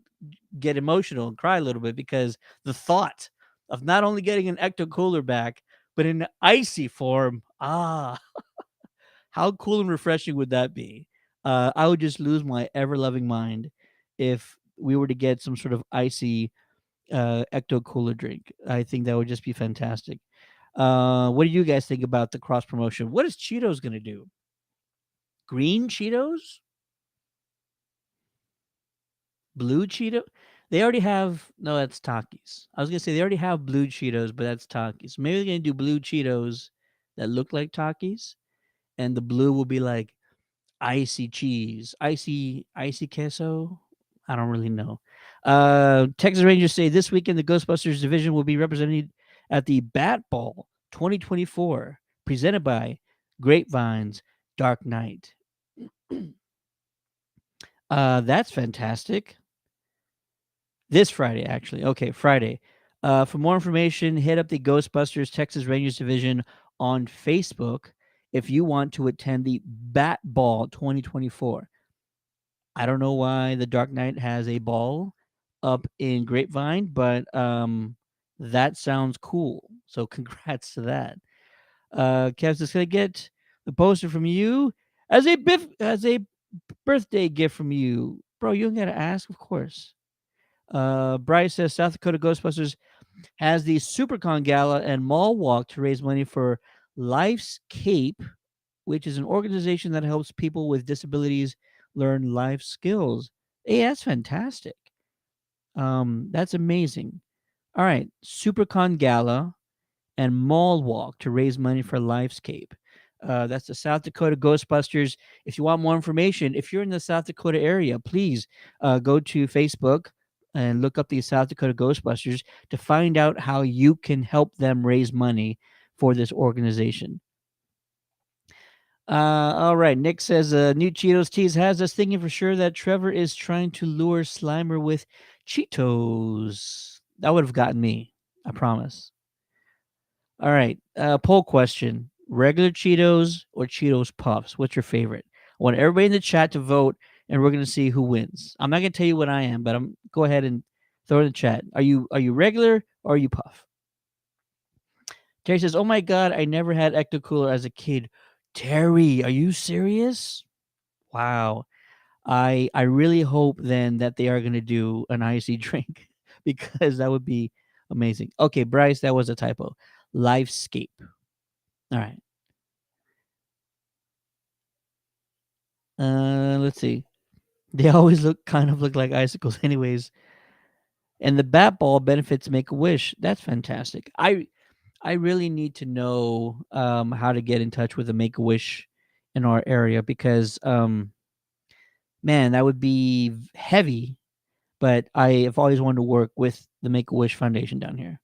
get emotional and cry a little bit, because the thought of not only getting an Ecto Cooler back, but in icy form, how cool and refreshing would that be? I would just lose my ever-loving mind if we were to get some sort of icy Ecto Cooler drink. I think that would just be fantastic. What do you guys think about the cross promotion? What is Cheetos going to do? Green Cheetos? Blue Cheeto? They already have, no, that's Takis. I was going to say they already have blue Cheetos, but that's Takis. Maybe they're going to do blue Cheetos that look like Takis, and the blue will be like icy cheese, icy queso. I don't really know. Texas Rangers say this weekend the Ghostbusters division will be represented at the Bat Ball 2024, presented by Grapevine's Dark Knight. That's fantastic. This Friday, actually. Okay, Friday. For more information, hit up the Ghostbusters Texas Rangers division on Facebook if you want to attend the Bat Ball 2024. I don't know why the Dark Knight has a ball up in Grapevine, but that sounds cool. So congrats to that. Kev's just gonna get the poster from you as a birthday gift from you, bro. You don't gotta ask, of course. Bryce says South Dakota Ghostbusters has the SuperCon Gala and Mall Walk to raise money for Life's Cape, which is an organization that helps people with disabilities learn life skills. Hey, that's fantastic. That's amazing. All right, SuperCon Gala and Mall Walk to raise money for Life's Cape. That's the South Dakota Ghostbusters. If you want more information, if you're in the South Dakota area, please go to Facebook and look up the South Dakota Ghostbusters to find out how you can help them raise money for this organization. All right. Nick says, New Cheetos Tease has us thinking for sure that Trevor is trying to lure Slimer with Cheetos. That would have gotten me. I promise. All right. Poll question. Regular Cheetos or Cheetos Puffs? What's your favorite? I want everybody in the chat to vote, and we're going to see who wins. I'm not going to tell you what I am, but go ahead and throw it in the chat. Are you regular or are you Puff? Terry says, oh my God, I never had Ecto Cooler as a kid. Terry, are you serious? Wow. I really hope then that they are going to do an icy drink because that would be amazing. Okay, Bryce, that was a typo. Lifescape. All right. Let's see. They always look like icicles anyways. And the bat ball benefits Make-A-Wish. That's fantastic. I really need to know how to get in touch with a Make-A-Wish in our area because man, that would be heavy, but I have always wanted to work with the Make-A-Wish Foundation down here.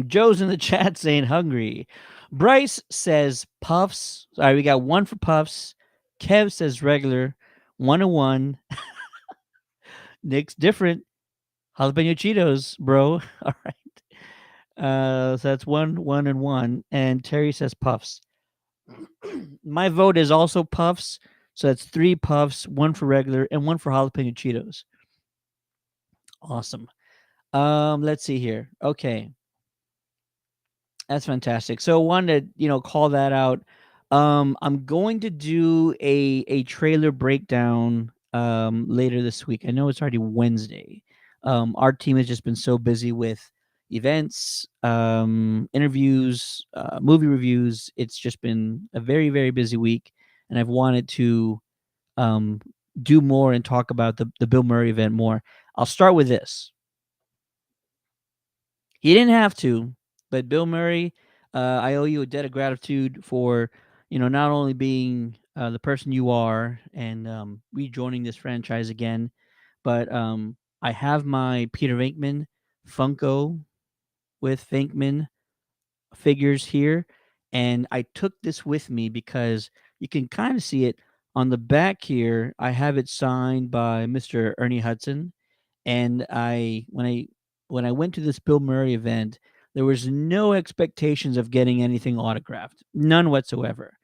Joe's in the chat saying hungry. Bryce says Puffs. All right, we got one for Puffs. Kev says regular. 101. Nick's different. Jalapeno Cheetos, bro. All right. So that's 1-1-1. And Terry says Puffs. My vote is also Puffs. So that's 3 Puffs, 1 for regular, and 1 for jalapeno Cheetos. Awesome. Let's see here. Okay. That's fantastic. So I wanted to, call that out. I'm going to do a trailer breakdown later this week. I know it's already Wednesday. Our team has just been so busy with events, interviews, movie reviews. It's just been a very, very busy week, and I've wanted to do more and talk about the Bill Murray event more. I'll start with this. He didn't have to, but Bill Murray, I owe you a debt of gratitude for, not only being the person you are and rejoining this franchise again, but I have my Peter Venkman Funko with Venkman figures here, and I took this with me because you can kind of see it on the back here. I have it signed by Mr. Ernie Hudson, and when I went to this Bill Murray event, there was no expectations of getting anything autographed, none whatsoever.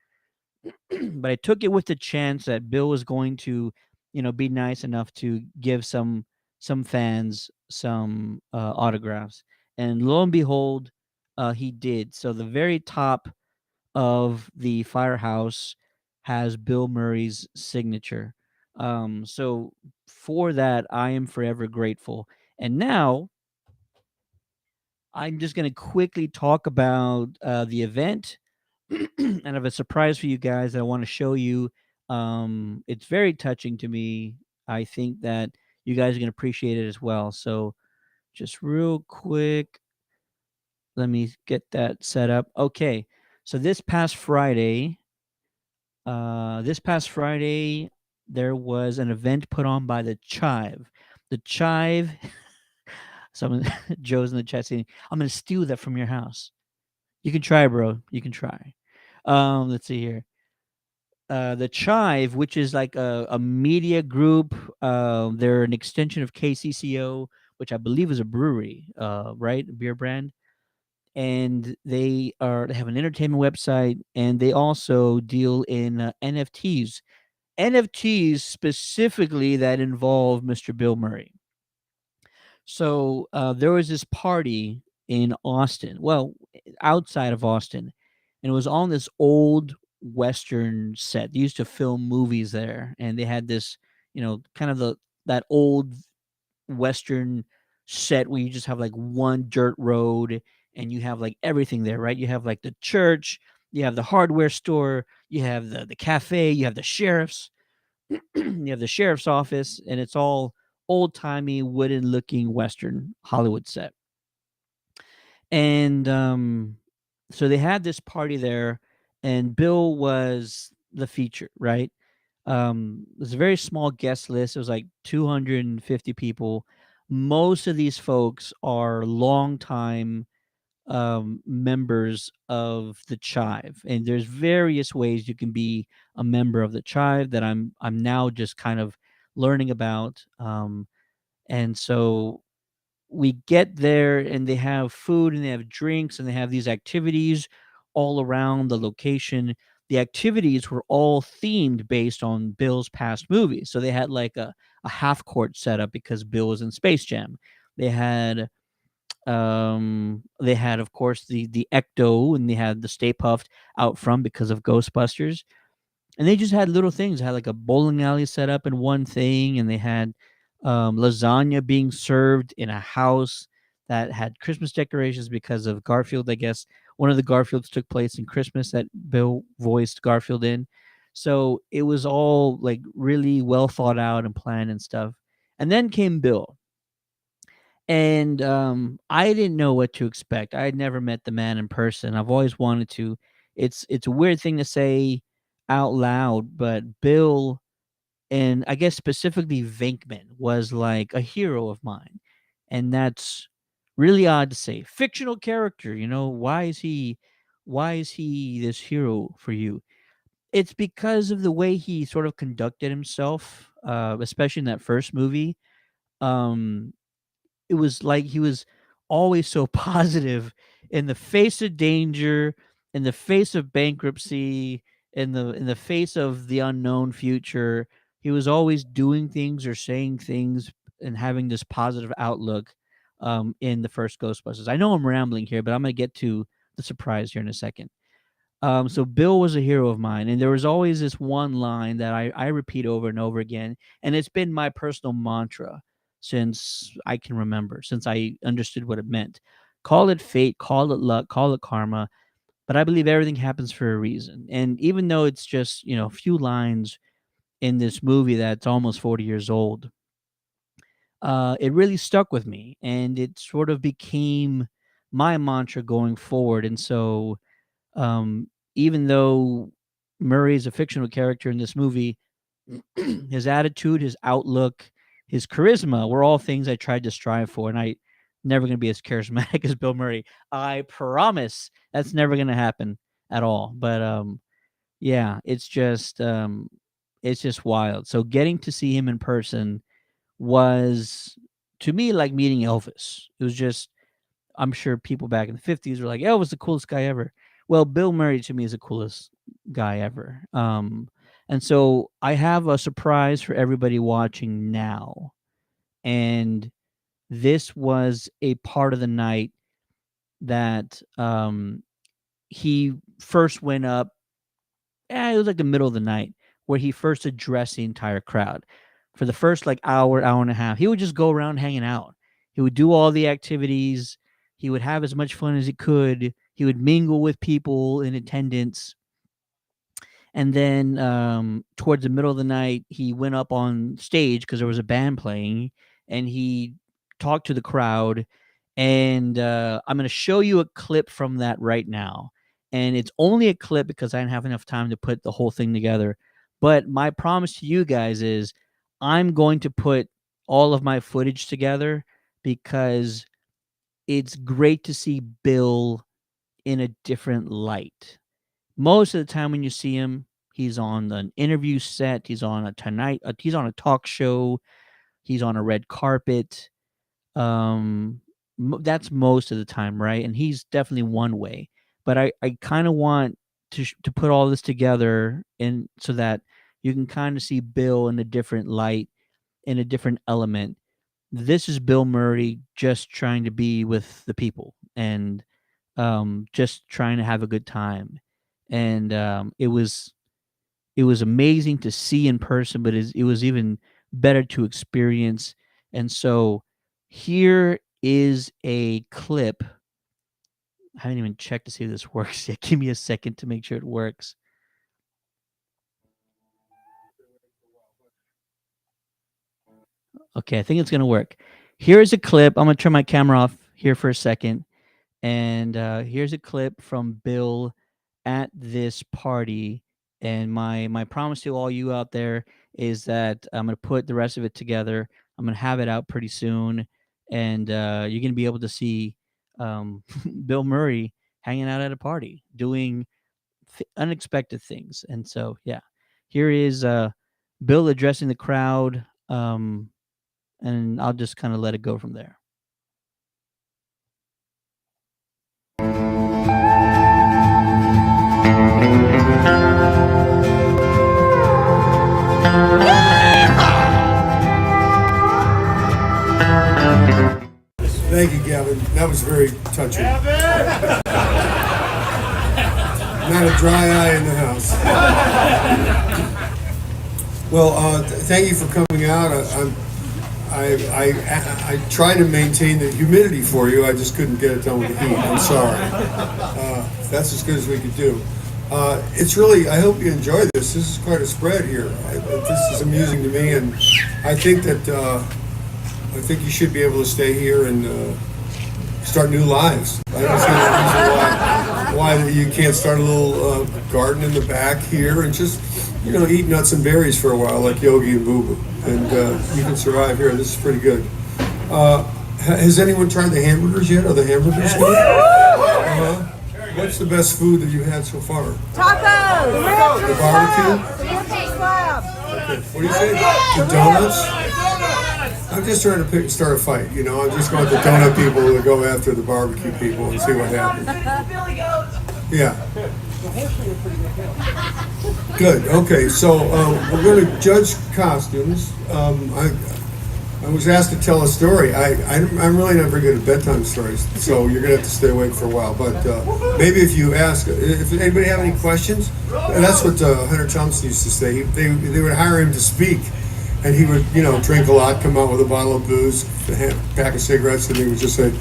But I took it with the chance that Bill was going to, be nice enough to give some fans some autographs, and lo and behold, he did. So the very top of the firehouse has Bill Murray's signature. So for that, I am forever grateful. And now I'm just going to quickly talk about the event. And I have a surprise for you guys that I want to show you. It's very touching to me. I think that you guys are going to appreciate it as well. So just real quick, let me get that set up. Okay. So this past Friday, there was an event put on by the Chive. The Chive. Someone, Joe's in the chat saying, I'm going to steal that from your house. You can try, bro. You can try. Let's see here. The Chive, which is like a media group. They're an extension of KCCO, which I believe is a brewery, right? A beer brand. And they have an entertainment website, and they also deal in NFTs. NFTs specifically that involve Mr. Bill Murray. So there was this party in Austin, well, outside of Austin, and it was on this old Western set. They used to film movies there, and they had this, kind of that old Western set where you just have like one dirt road, and you have like everything there, right? You have like the church, you have the hardware store, you have the cafe, you have the sheriff's, you have the sheriff's office, and it's all old-timey, wooden-looking Western Hollywood set. And so they had this party there, and Bill was the feature, right? It was a very small guest list. It was like 250 people. Most of these folks are longtime members of the Chive, and there's various ways you can be a member of the Chive that I'm now just kind of learning about. And so we get there, and they have food and they have drinks and they have these activities all around the location. The activities were all themed based on Bill's past movies. So they had like a half court set up because Bill was in Space Jam. They had of course the Ecto, and they had the Stay Puffed out front because of Ghostbusters. And they just had little things. They had like a bowling alley set up in one thing, and they had lasagna being served in a house that had Christmas decorations because of Garfield. I guess one of the Garfields took place in Christmas that Bill voiced Garfield in. So it was all like really well thought out and planned and stuff. And then came Bill. And I didn't know what to expect. I had never met the man in person. I've always wanted to. It's a weird thing to say out loud, but Bill, and I guess specifically Venkman, was like a hero of mine. And that's really odd to say. Fictional character, why is he this hero for you? It's because of the way he sort of conducted himself, especially in that first movie. Um it was like he was always so positive in the face of danger, in the face of bankruptcy, in the face of the unknown future. He was always doing things or saying things and having this positive outlook in the first Ghostbusters. I know I'm rambling here, but I'm going to get to the surprise here in a second. So Bill was a hero of mine, and there was always this one line that I repeat over and over again, and it's been my personal mantra since I can remember, since I understood what it meant. Call it fate, call it luck, call it karma, but I believe everything happens for a reason. And even though it's just, a few lines in this movie that's almost 40 years old, it really stuck with me, and it sort of became my mantra going forward. And so um, even though Murray is a fictional character in this movie, his attitude, his outlook, his charisma were all things I tried to strive for. And I never going to be as charismatic as Bill Murray. I promise that's never going to happen at all. But yeah, it's just wild. So getting to see him in person was, to me, like meeting Elvis. It was just, I'm sure people back in the 50s were like, Elvis the coolest guy ever. Well, Bill Murray to me is the coolest guy ever. And so I have a surprise for everybody watching now. And this was a part of the night that he first went up. It was like the middle of the night where he first addressed the entire crowd. For the first like hour and a half, he would just go around hanging out. He would do all the activities. He would have as much fun as he could. He would mingle with people in attendance. And then towards the middle of the night, he went up on stage because there was a band playing, and he talked to the crowd. And I'm going to show you a clip from that right now. And it's only a clip because I didn't have enough time to put the whole thing together. But my promise to you guys is I'm going to put all of my footage together because it's great to see Bill in a different light. Most of the time when you see him, he's on an interview set, he's on a talk show, he's on a red carpet. That's most of the time, right? And he's definitely one way. But I kind of want to put all this together and so that you can kind of see Bill in a different light, in a different element. This is Bill Murray just trying to be with the people and just trying to have a good time. And it was amazing to see in person, but it was even better to experience. And so here is a clip. I haven't even checked to see if this works yet. Give me a second to make sure it works. Okay, I think it's going to work. Here is a clip. I'm going to turn my camera off here for a second. And here's a clip from Bill at this party. And my promise to all you out there is that I'm going to put the rest of it together. I'm going to have it out pretty soon. And you're going to be able to see Bill Murray hanging out at a party doing unexpected things. And so, yeah, here is Bill addressing the crowd. And I'll just kind of let it go from there. Thank you, Gavin. That was very touching. Not a dry eye in the house. Well, thank you for coming out. I try to maintain the humidity for you. I just couldn't get it done with the heat. I'm sorry. That's as good as we could do. It's really, I hope you enjoy this. This is quite a spread here. This is amusing to me, and I think that I think you should be able to stay here and start new lives. I don't see any reason why you can't start a little garden in the back here and just, eat nuts and berries for a while like Yogi and Boo Boo. And you can survive here. This is pretty good. Has anyone tried the hamburgers yet? Are the hamburgers good? What's the best food that you've had so far? Tacos! The barbecue? Okay. What do you say? The donuts? I'm just trying to start a fight, I'm just going to the donut people to go after the barbecue people and see what happens. Yeah. Good. Okay. So we're going to judge costumes. I was asked to tell a story. I'm really not very good at bedtime stories, so you're going to have to stay awake for a while. But maybe if you ask, if anybody have any questions, that's what Hunter Thompson used to say. They would hire him to speak. And he would, drink a lot, come out with a bottle of booze, a pack of cigarettes, and he would just say,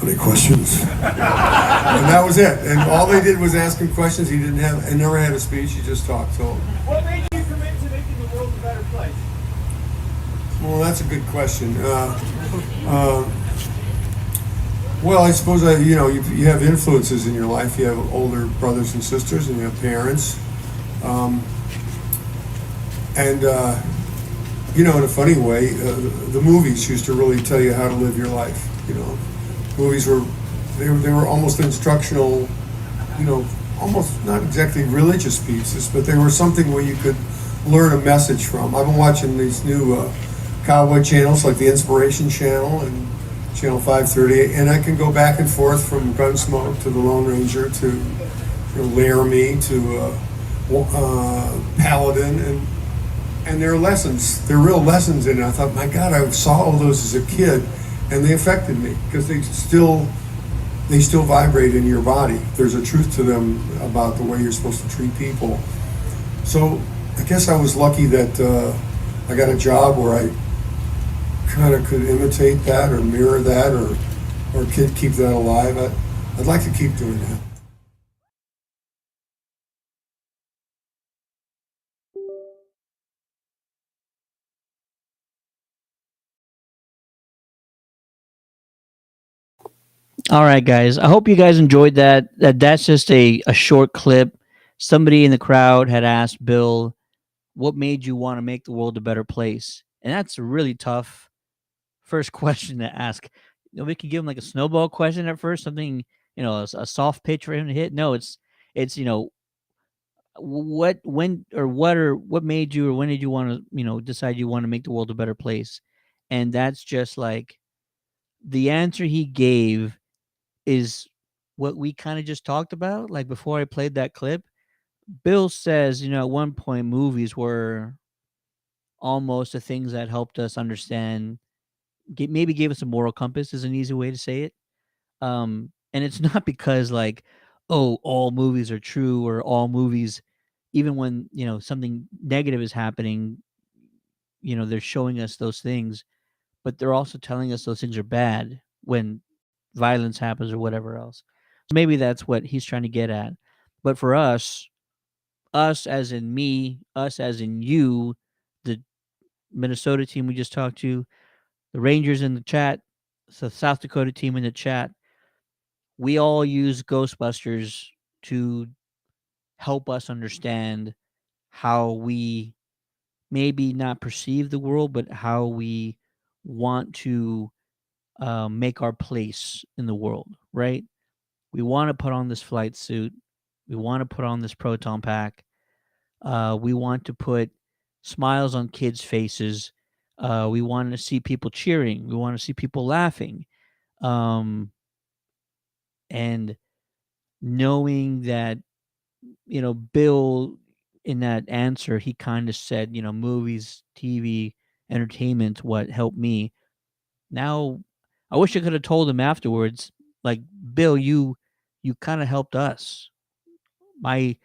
any questions? And that was it. And all they did was ask him questions. He never had a speech. He just talked. So, what made you commit to making the world a better place? Well, that's a good question. Well, I suppose you have influences in your life. You have older brothers and sisters, and you have parents. And, in a funny way, the movies used to really tell you how to live your life, Movies they were almost instructional, almost not exactly religious pieces, but they were something where you could learn a message from. I've been watching these new cowboy channels like the Inspiration Channel and Channel 530, and I can go back and forth from Gunsmoke to the Lone Ranger to Laramie to Paladin, and there are lessons. There are real lessons in it. I thought, my God, I saw all those as a kid, and they affected me because they still vibrate in your body. There's a truth to them about the way you're supposed to treat people. So I guess I was lucky that I got a job where I kind of could imitate that or mirror that or keep that alive. I'd like to keep doing that. All right, guys. I hope you guys enjoyed that. That's just a short clip. Somebody in the crowd had asked Bill, what made you want to make the world a better place? And that's a really tough first question to ask. We could give him like a snowball question at first, something, a soft pitch for him to hit. No, it's what made you, or when did you want to, decide you want to make the world a better place? And that's just like the answer he gave is what we kind of just talked about. Like before I played that clip, Bill says, at one point movies were almost the things that helped us understand, maybe gave us a moral compass is an easy way to say it. And it's not because like, oh, all movies are true, or all movies, even when, something negative is happening, they're showing us those things, but they're also telling us those things are bad when violence happens or whatever else. So maybe that's what he's trying to get at. But for us as in me, us as in you, the Minnesota team we just talked to, the Rangers in the chat, So South Dakota team in the chat, we all use Ghostbusters to help us understand how we maybe not perceive the world, but how we want to make our place in the world, right? We want to put on this flight suit. We want to put on this proton pack. We want to put smiles on kids' faces. We want to see people cheering. We want to see people laughing. And knowing that, Bill, in that answer, he kind of said, movies, TV, entertainment, what helped me. Now, I wish I could have told him afterwards, like, Bill, you kind of helped us. My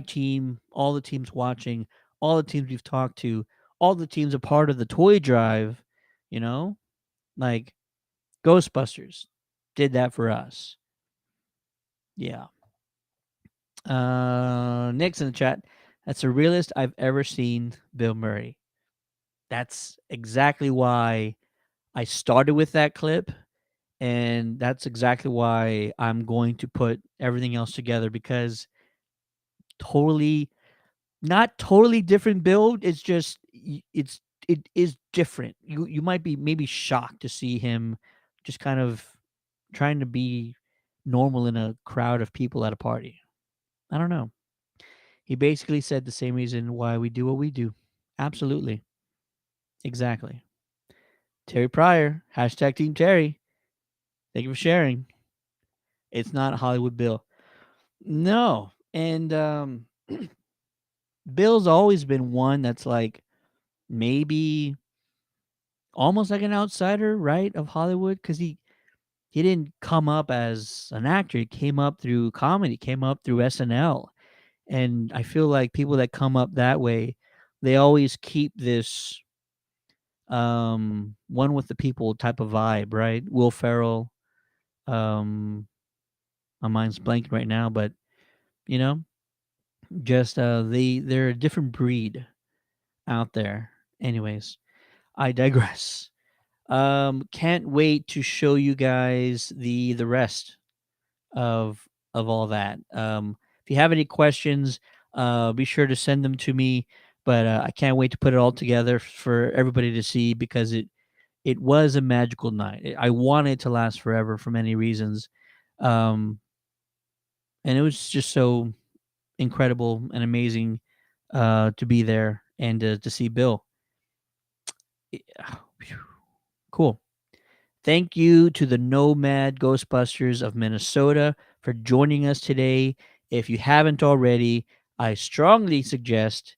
team, all the teams watching, all the teams we've talked to, all the teams a part of the toy drive, like Ghostbusters did that for us. Yeah. Nick's in the chat. That's the realest I've ever seen Bill Murray. That's exactly why I started with that clip. And that's exactly why I'm going to put everything else together, because not totally different build. It's just, it is different. You might be maybe shocked to see him just kind of trying to be normal in a crowd of people at a party. I don't know. He basically said the same reason why we do what we do. Absolutely. Exactly. Terry Pryor, hashtag Team Terry. Thank you for sharing. It's not Hollywood Bill. No. And Bill's always been one that's like maybe almost like an outsider, right, of Hollywood, because he didn't come up as an actor. He came up through comedy, came up through SNL. And I feel like people that come up that way, they always keep this one with the people type of vibe, right? Will Ferrell. My mind's blanking right now, but just they're a different breed out there. Anyways, I digress. Can't wait to show you guys the rest of all that. If you have any questions, be sure to send them to me. But I can't wait to put it all together for everybody to see, because it was a magical night. I wanted it to last forever for many reasons, and it was just so incredible and amazing to be there and to see Bill. Cool. Thank you to the Nomad Ghostbusters of Minnesota for joining us today. If you haven't already, I strongly suggest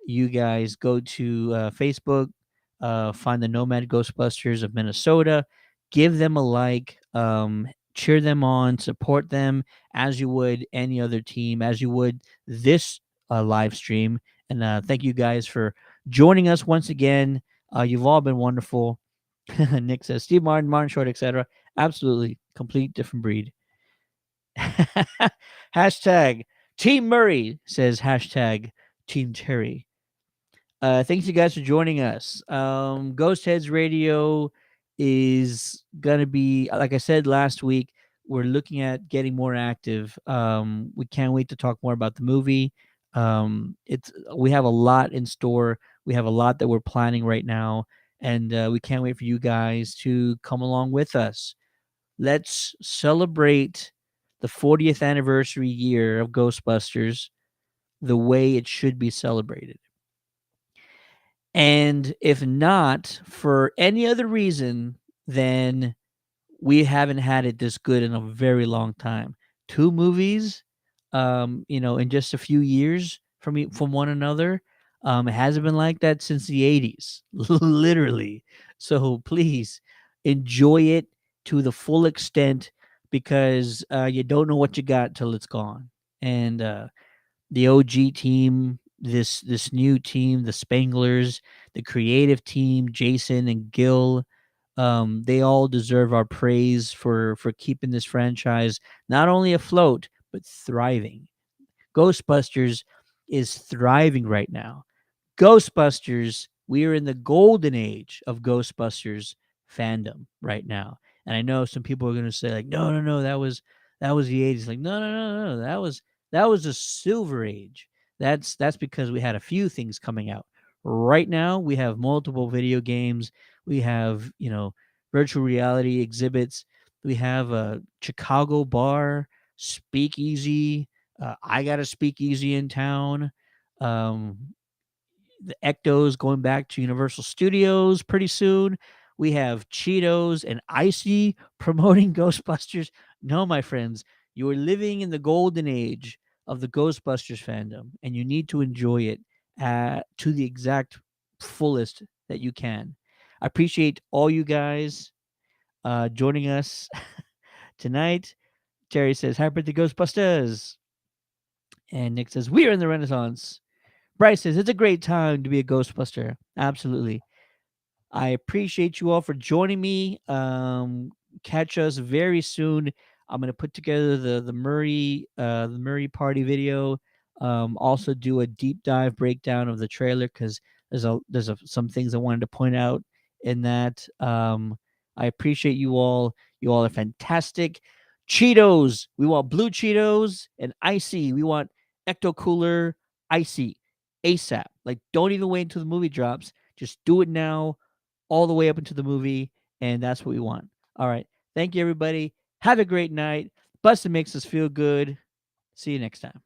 you guys go to Facebook, find the Nomad Ghostbusters of Minnesota, give them a like, cheer them on, support them as you would any other team, as you would this live stream. And thank you guys for joining us once again. You've all been wonderful. Nick says Steve Martin Short, etc. Absolutely, complete different breed. Hashtag Team Murray says hashtag Team Terry. Thanks you guys for joining us. Ghostheads Radio is gonna be, like I said last week, we're looking at getting more active. We can't wait to talk more about the movie. We have a lot in store. We have a lot that we're planning right now. And we can't wait for you guys to come along with us. Let's celebrate the 40th anniversary year of Ghostbusters the way it should be celebrated. And if not for any other reason, then we haven't had it this good in a very long time. 2 movies, in just a few years from one another. It hasn't been like that since the 80s, literally. So please enjoy it to the full extent, because you don't know what you got till it's gone. And the OG team, this new team, the Spanglers, the creative team, Jason and Gil, they all deserve our praise for keeping this franchise not only afloat, but thriving. Ghostbusters is thriving right now. Ghostbusters, we are in the golden age of Ghostbusters fandom right now. And I know some people are going to say like, no, that was the 80s. Like, no, that was the Silver Age. That's because we had a few things coming out. Right now, we have multiple video games. We have, virtual reality exhibits. We have a Chicago bar, speakeasy. I got a speakeasy in town. The Ecto's going back to Universal Studios pretty soon. We have Cheetos and Icy promoting Ghostbusters. No, my friends, you are living in the golden age of the Ghostbusters fandom, and you need to enjoy it to the exact fullest that you can. I appreciate all you guys joining us tonight. Terry says, "Happy birthday, Ghostbusters." And Nick says, "We are in the Renaissance." Bryce says, "It's a great time to be a Ghostbuster." Absolutely. I appreciate you all for joining me. Catch us very soon. I'm going to put together the Murray party video. Also do a deep dive breakdown of the trailer because there's some things I wanted to point out in that. I appreciate you all. You all are fantastic. Cheetos. We want blue Cheetos and Icy. We want Ecto Cooler Icy ASAP. Like, don't even wait until the movie drops. Just do it now, all the way up into the movie, and that's what we want. All right. Thank you, everybody. Have a great night. Bustin' makes us feel good. See you next time.